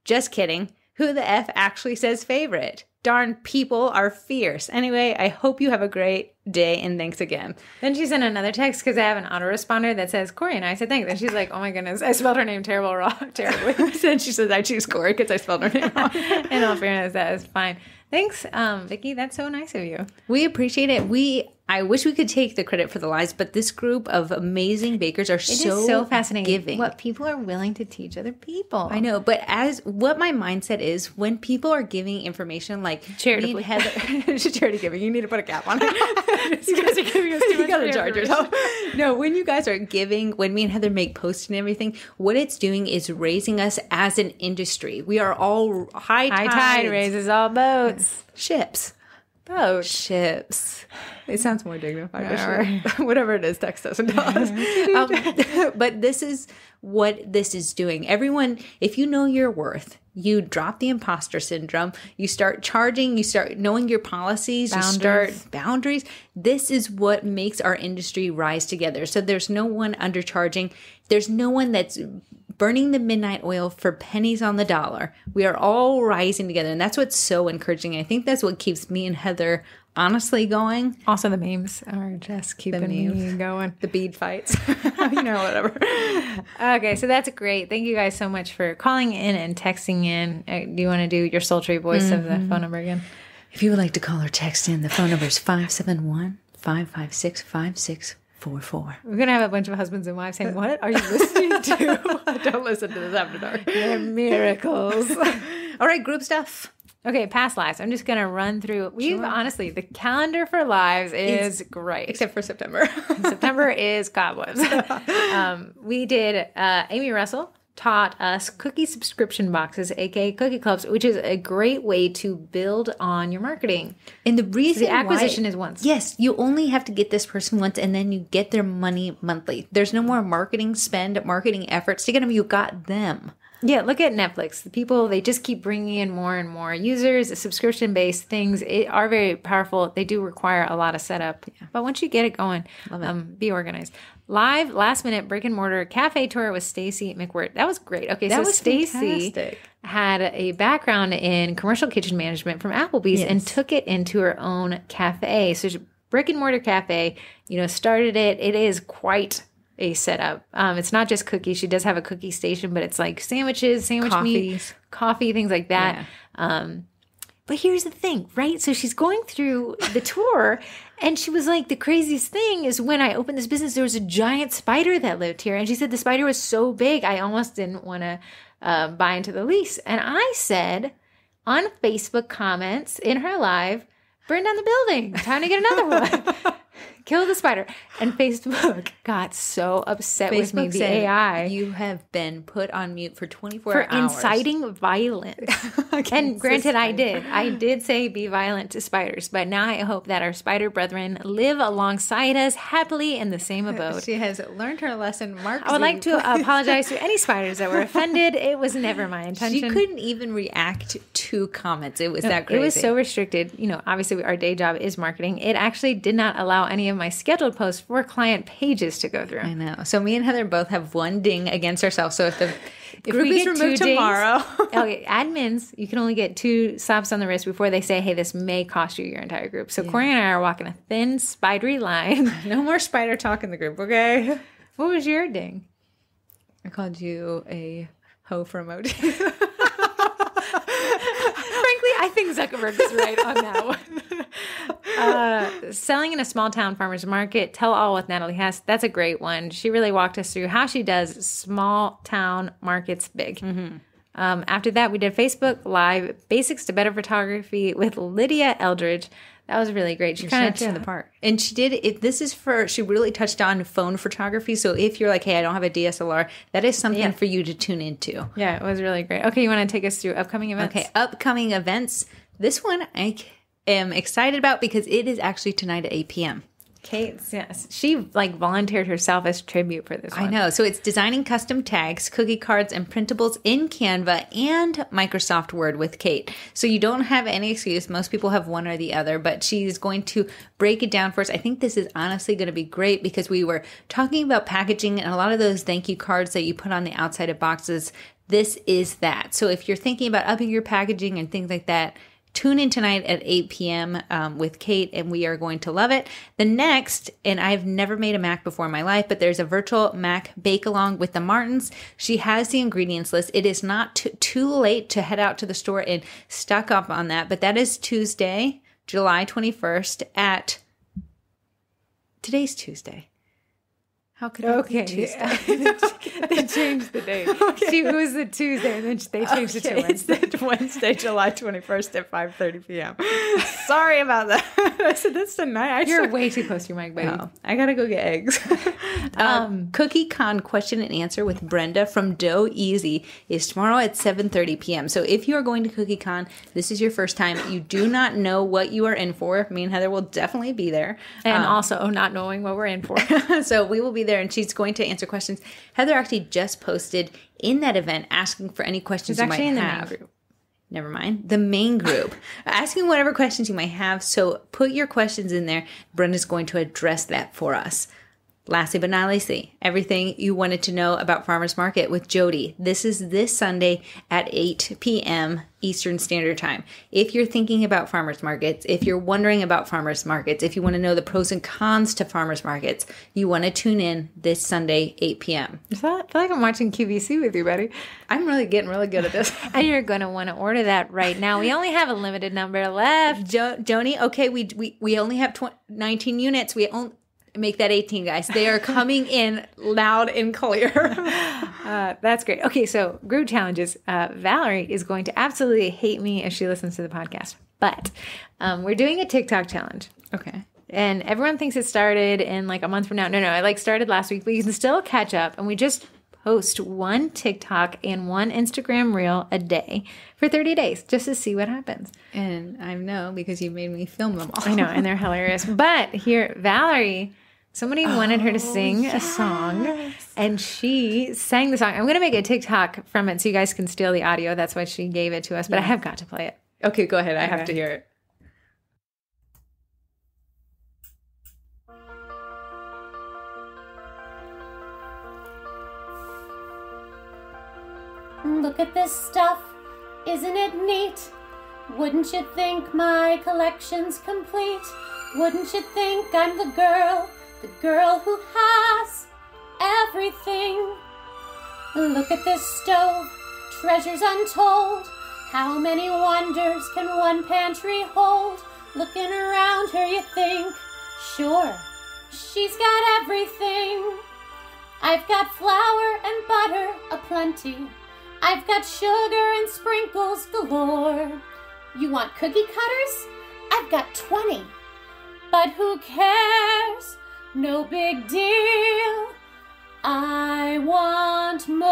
just kidding, who the F actually says favorite? Darn, people are fierce. Anyway, I hope you have a great day, and thanks again. Then she sent another text because I have an autoresponder that says Corrie, and I said thanks. And she's like, oh my goodness, I spelled her name terribly. Then she says, I choose Corrie because I spelled her name wrong. In all fairness, that is fine. Thanks, Vicky. That's so nice of you. We appreciate it. I wish we could take the credit for the lives, but this group of amazing bakers are so fascinating. Giving. What people are willing to teach other people. I know, but as what my mindset is, when people are giving information like charitably, charity giving, you need to put a cap on it. You guys are giving us too much. You gotta charge yourself. No, when you guys are giving, when me and Heather make posts and everything, what it's doing is raising us as an industry. We are all high tide raises all boats. Ships. Ships. It sounds more dignified. Whatever it is, text us and tell us. But this is what this is doing. Everyone, if you know your worth, you drop the imposter syndrome, you start charging, you start knowing your policies, you start boundaries. This is what makes our industry rise together. So there's no one undercharging. There's no one that's burning the midnight oil for pennies on the dollar. We are all rising together, and that's what's so encouraging. I think that's what keeps me and Heather honestly going. Also, the memes are just keeping me going. The bead fights. Whatever. Okay, so that's great. Thank you guys so much for calling in and texting in. Do you want to do your sultry voice of the phone number again? If you would like to call or text in, the phone number is 571-556-5644. We're going to have a bunch of husbands and wives saying, what are you listening to? Don't listen to this after dark. They're miracles. All right, group stuff. Okay, past lives. I'm just going to run through. Honestly, the calendar for lives is great. Except for September. September is cobwebs. We did, Amy Russell taught us cookie subscription boxes, aka cookie clubs, which is a great way to build on your marketing. And the reason the acquisition is once. Yes, you only have to get this person once, and then you get their money monthly. There's no more marketing efforts to get them. You got them. Yeah, look at Netflix. The people, they just keep bringing in more and more users. Subscription-based things are very powerful. They do require a lot of setup. Yeah. But once you get it going, be organized. Live, last-minute brick-and-mortar cafe tour with Stacy McWhirter. That was great. Okay, so Stacy had a background in commercial kitchen management from Applebee's and took it into her own cafe. So brick-and-mortar cafe, started it. It is quite a setup. It's not just cookies. She does have a cookie station, but it's like sandwiches, meat, coffee, things like that. Yeah. But here's the thing, right? So she's going through the tour, and she was like, the craziest thing is when I opened this business, there was a giant spider that lived here. And she said the spider was so big, I almost didn't want to buy into the lease. And I said on Facebook comments in her live, burn down the building. Time to get another one. Kill the spider. And Facebook got so upset with me, the AI. You have been put on mute for 24 hours. For inciting violence. And granted, I did say be violent to spiders, but now I hope that our spider brethren live alongside us happily in the same abode. She has learned her lesson. I would like to apologize to any spiders that were offended. It was never my intention. She couldn't even react to comments. It was that crazy. It was so restricted. Obviously our day job is marketing. It actually did not allow any of my scheduled posts for client pages to go through. I know. So me and Heather both have one ding against ourselves. So if group is removed tomorrow. Okay, admins, you can only get 2 slaps on the wrist before they say, hey, this may cost you your entire group. So Corrie and I are walking a thin, spidery line. No more spider talk in the group, okay? What was your ding? I called you a hoe for emoji. Frankly, I think Zuckerberg is right on that one. Selling in a small town farmer's market. Tell all with Natalie Hess. That's a great one. She really walked us through how she does small town markets big. After that, we did Facebook Live, Basics to Better Photography with Lydia Eldridge. That was really great. She kind of in the park. And she really touched on phone photography. So if you're like, hey, I don't have a DSLR, that is something for you to tune into. Yeah, it was really great. Okay, you want to take us through upcoming events? Okay, upcoming events. This one I am excited about because it is actually tonight at 8 p.m. Kate, yes. She volunteered herself as tribute for this one. I know. So it's designing custom tags, cookie cards, and printables in Canva and Microsoft Word with Kate. So you don't have any excuse. Most people have one or the other, but she's going to break it down for us. I think this is honestly going to be great because we were talking about packaging and a lot of those thank you cards that you put on the outside of boxes. This is that. So if you're thinking about upping your packaging and things like that, tune in tonight at 8 p.m. With Kate, and we are going to love it. The next, and I've never made a mac before in my life, but there's a virtual mac bake-along with the Martins. She has the ingredients list. It is not too late to head out to the store and stock up on that, but that is Tuesday, July 21st at... Today's Tuesday. How could it be Tuesday? They changed the date. It was the Tuesday, and then they changed it to Wednesday. It's Wednesday, July 21st at 5:30 p.m. Sorry about that. I said, that's tonight. You're way too close to your mic, buddy. Oh, I got to go get eggs. Cookie Con question and answer with Brenda from Dough Easy is tomorrow at 7:30 p.m. So if you are going to Cookie Con, this is your first time. You do not know what you are in for. Me and Heather will definitely be there. And also not knowing what we're in for. So we will be there, and she's going to answer questions. Heather actually just posted in that event asking for any questions you might have. She's actually in the main group. Never mind. The main group. Asking whatever questions you might have. So put your questions in there. Brenda's going to address that for us. Lastly but not leastly, everything you wanted to know about Farmers Market with Jody. This is this Sunday at 8 p.m. Eastern Standard Time. If you're thinking about farmers markets, if you're wondering about farmers markets, if you want to know the pros and cons to farmers markets, you want to tune in this Sunday, 8 p.m. I feel like I'm watching QVC with you, buddy. I'm really getting really good at this. And you're going to want to order that right now. We only have a limited number left. Joni, okay, we only have 19 units. We only... Make that 18, guys. They are coming in loud and clear. That's great. Okay, so group challenges. Valerie is going to absolutely hate me if she listens to the podcast. But we're doing a TikTok challenge. Okay. And everyone thinks it started in a month from now. No, it started last week. But you can still catch up. And we just post one TikTok and one Instagram reel a day for 30 days just to see what happens. And I know because you made me film them all. I know, and they're hilarious. But here, Valerie... Somebody wanted her to sing a song, and she sang the song. I'm going to make a TikTok from it so you guys can steal the audio. That's why she gave it to us, but I have got to play it. Okay, go ahead. I have to hear it. Look at this stuff, isn't it neat? Wouldn't you think my collection's complete? Wouldn't you think I'm the girl who has everything? Look at this stove, treasures untold. How many wonders can one pantry hold? Looking around her you think, sure, she's got everything. I've got flour and butter aplenty. I've got sugar and sprinkles galore. You want cookie cutters? I've got 20. But who cares? No big deal. I want more.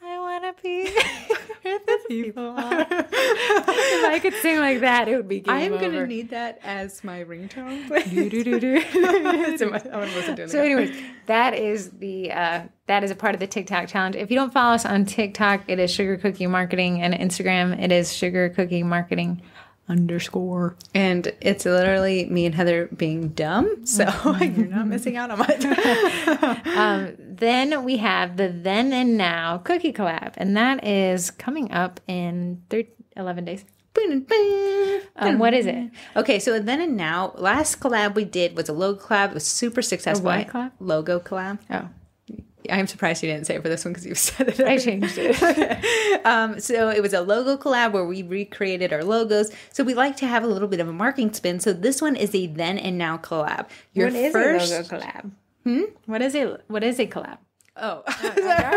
I want to be with the people. If I could sing like that, it would be game over. I'm going to need that as my ringtone. So, I'm going to listen to it. So anyways, that is a part of the TikTok challenge. If you don't follow us on TikTok, it is Sugar Cookie Marketing, and Instagram, it is Sugar Cookie Marketing _. And it's literally me and Heather being dumb, so you're not missing out on much. Then we have the Then and Now Cookie Collab, and that is coming up in 11 days. What is it? Okay, so Then and Now, last collab we did was a logo collab. It was super successful. A what collab? Logo collab. Oh. I'm surprised you didn't say it for this one because you said it. I changed it. Okay. So it was a logo collab where we recreated our logos. So we like to have a little bit of a marketing spin. So this one is a then and now collab. What is a logo collab? What is a collab? Oh, Heather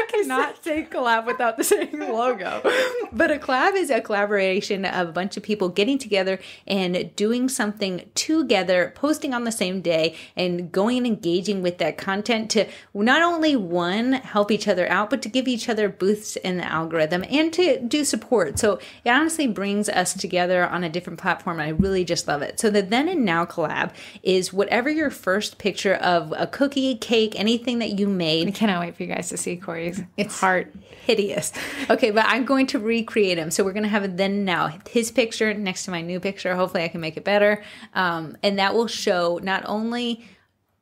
cannot say collab without the saying logo. But a collab is a collaboration of a bunch of people getting together and doing something together, posting on the same day, and going and engaging with that content to not only help each other out, but to give each other boosts in the algorithm and to do support. So it honestly brings us together on a different platform. And I really just love it. So the then and now collab is whatever your first picture of a cookie, cake, anything that you made. I cannot wait for you guys to see Corey's heart. Hideous. Okay, but I'm going to recreate him. So we're going to have it then and now. His picture next to my new picture. Hopefully I can make it better. And that will show not only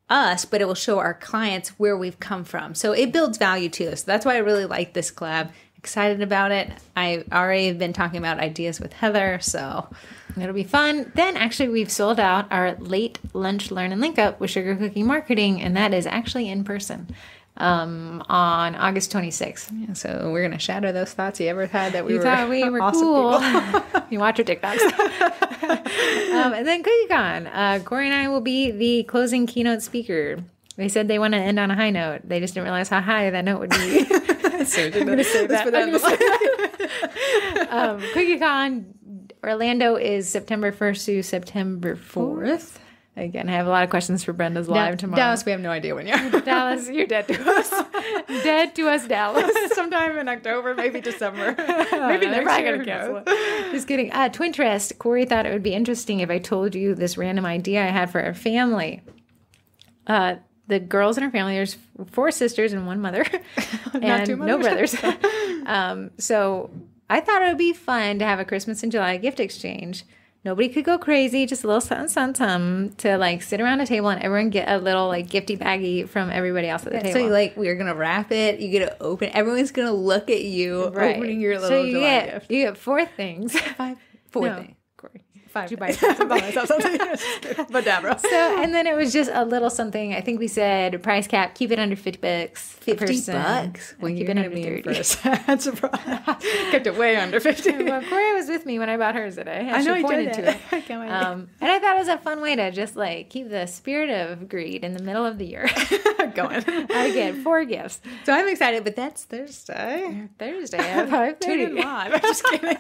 us, but it will show our clients where we've come from. So it builds value to us. That's why I really like this collab. Excited about it. I already have been talking about ideas with Heather, so it'll be fun. Then actually we've sold out our late lunch learn and link up with Sugar Cookie Marketing, and that is actually in person on August 26th. Yeah, so we're gonna shatter those thoughts you ever had that we thought we were awesome cool. People. You watch your TikToks. And then CookieCon. Corey and I will be the closing keynote speaker. They said they want to end on a high note. They just didn't realize how high that note would be. So I'm going to say that. CookieCon Orlando is September 1st to September 4th. Again, I have a lot of questions for Brenda's live tomorrow. Dallas, we have no idea when you're. Dallas, you're dead to us. Dead to us, Dallas. Sometime in October, maybe December. Maybe they're next probably year. Gonna cancel it. Just kidding. Twinterest. Corey thought it would be interesting if I told you this random idea I had for our family. The girls in our family, there's 4 sisters and 1 mother. And no brothers. So I thought it would be fun to have a Christmas in July gift exchange. Nobody could go crazy, just a little something to like sit around a table and everyone get a little like gifty baggie from everybody else at the table. So we're going to wrap it. You get to open. Everyone's going to look at you opening your little July gift. You get 4 things. 4 things. Corey. 5. Did you buy something? Badabra. So, and then it was just a little something. I think we said price cap, keep it under $50. $50? Well, keep it under 30. For a sad surprise. Kept it way under 50. Well, Corey was with me when I bought hers today. I know he pointed did to it. I can't wait. And I thought it was a fun way to just like keep the spirit of greed in the middle of the year going. I get 4 gifts. So I'm excited, but that's Thursday. Thursday at 5:30. Tune in live. I'm just kidding.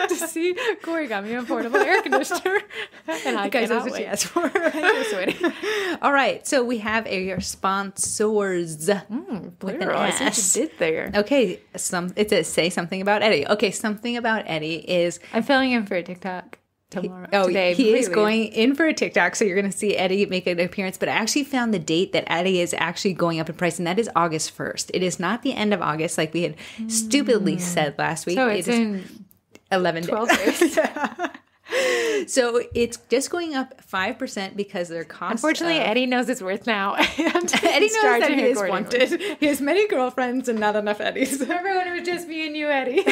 To see Corey got me a portable air conditioner. And I guys, cannot that's what wait. she asked for. I'm just waiting. All right, so we have our sponsors. With an I see what S. you did there. Okay, it says say something about Eddie. Okay, something about Eddie is I'm filling in for a TikTok tomorrow. Today, he is completely. going in for a TikTok, so you're going to see Eddie make an appearance. But I actually found the date that Eddie is actually going up in price, and that is August 1st. It is not the end of August like we had stupidly said last week. So it's in 11 12 days. So it's just going up 5% because their cost. Unfortunately, Eddie knows it's worth now. Eddie knows that he is wanted. He has many girlfriends and not enough Eddies. Everyone would just be a new Eddie.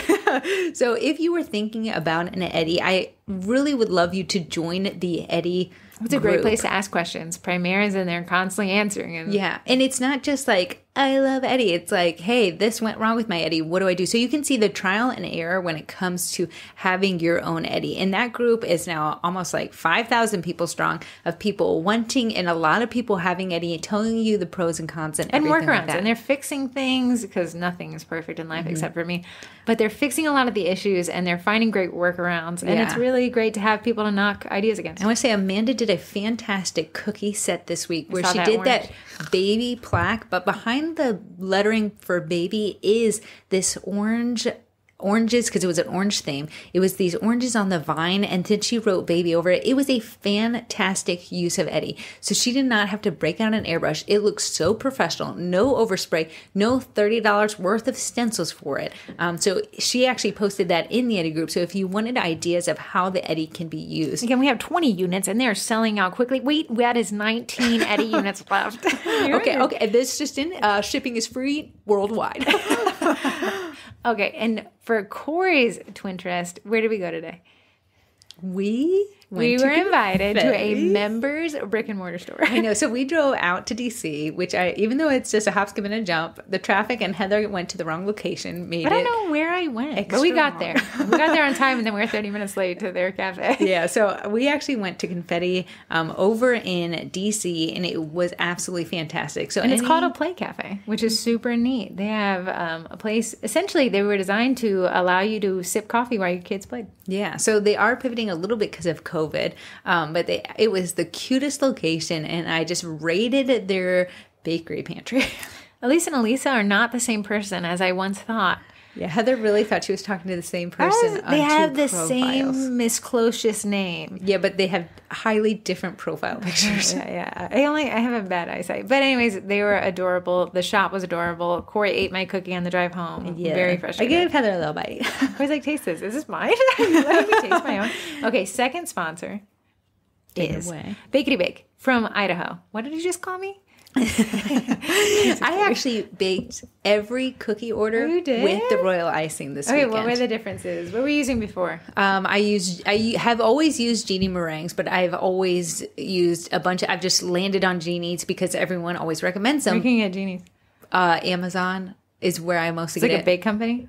So if you were thinking about an Eddie, I really would love you to join the Eddie It's a great place to ask questions. Primera's in there constantly answering. And yeah. And it's not just like, I love Eddie. It's like, hey, this went wrong with my Eddie. What do I do? So you can see the trial and error when it comes to having your own Eddie. And that group is now almost like 5,000 people strong of people wanting, and a lot of people having Eddie, telling you the pros and cons and everything workarounds. like that. And they're fixing things because nothing is perfect in life except for me. But they're fixing a lot of the issues and they're finding great workarounds. And it's really great to have people to knock ideas against. I want to say Amanda did a fantastic cookie set this week where she did that baby plaque, but behind the lettering for baby is this oranges, because it was an orange theme. It was these oranges on the vine, and then she wrote baby over it. It was a fantastic use of Eddie. So she did not have to break out an airbrush. It looks so professional. No overspray, no $30 worth of stencils for it. So she actually posted that in the Eddie group. So if you wanted ideas of how the Eddie can be used. Again, we have 20 units and they're selling out quickly. Wait, that is 19 Eddie units left. Okay. This just in, shipping is free worldwide. Okay, and for Corey's Twinterest, where did we go today? We We were invited to a Confetti. members brick and mortar store. I know. So we drove out to DC, which even though it's just a hop, skip, and a jump, the traffic and Heather went to the wrong location. I don't know where I went, but we got there. We got there on time, and then we were 30 minutes late to their cafe. Yeah, so we actually went to Confetti over in DC, and it was absolutely fantastic. So, And it's called a play cafe, which is super neat. They have a place. Essentially, they were designed to allow you to sip coffee while your kids played. Yeah, so they are pivoting a little bit because of COVID, but it was the cutest location, and I just rated their bakery pantry. Elise and Elisa are not the same person as I once thought. Yeah, Heather really thought she was talking to the same person. They on have two the profiles. same misclocious name. Yeah, but they have highly different profile pictures. Yeah. I have a bad eyesight. But anyways, they were adorable. The shop was adorable. Corey ate my cookie on the drive home. Yeah. Very I frustrated. gave Heather a little bite. Corey's like, taste this. Is this mine? Let me taste my own. Okay, second sponsor is away. Bakety Bake from Idaho. What did you just call me? I actually baked every cookie order You did? with the royal icing this Okay, weekend. what were the differences? What were you using before? I have always used genie meringues, but I've always used I've just landed on genies because everyone always recommends Where them. can you get genies? Amazon is where I mostly It's like get a it. bake company?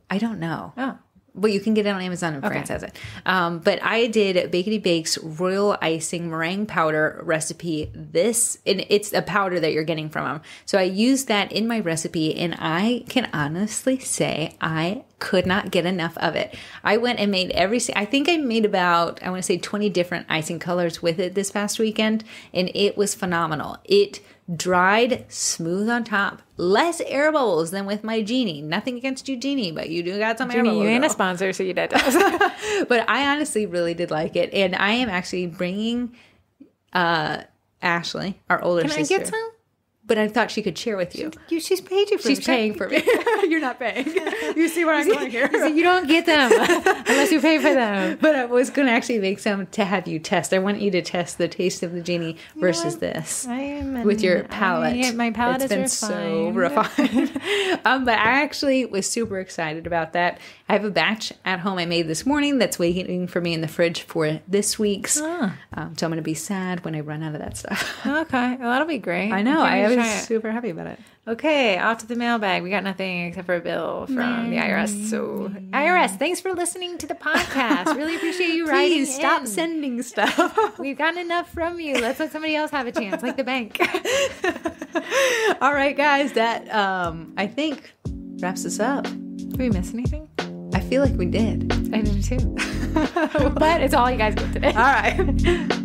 I don't know. Oh. Well, you can get it on Amazon and France has it. But I did Bakety Bake's royal icing meringue powder recipe. And it's a powder that you're getting from them. So I used that in my recipe, and I can honestly say I could not get enough of it. I went and made I think I made about, 20 different icing colors with it this past weekend, and it was phenomenal. It dried smooth on top, less air bubbles than with my genie. Nothing against you, genie, but you do got some air Genie, bubbles. you ain't a girl. sponsor, so you dead to us. But I honestly really did like it, and I am actually bringing Ashley, our older Can sister. I get some? But I thought she could share with you. She's paid you for She's paying for me. You're not paying. You see where I'm going here. You don't get them unless you pay for them. But I was going to actually make some to have you test. I want you to test the taste of the genie versus this. I am With your palate. My palate It's is been so refined. But I actually was super excited about that. I have a batch at home I made this morning that's waiting for me in the fridge for this week's. So I'm going to be sad when I run out of that stuff. Okay, well, that'll be great. I know. Can't I wait to was try it. super happy about it. Okay, off to the mailbag. We got nothing except for a bill from the IRS. So, IRS, thanks for listening to the podcast. Really appreciate you writing. Please stop in. sending stuff. We've gotten enough from you. Let's let somebody else have a chance, like the bank. All right, guys. That, I think, wraps us up. Did we miss anything? I feel like we did. I did too. But it's all you guys get today. All right.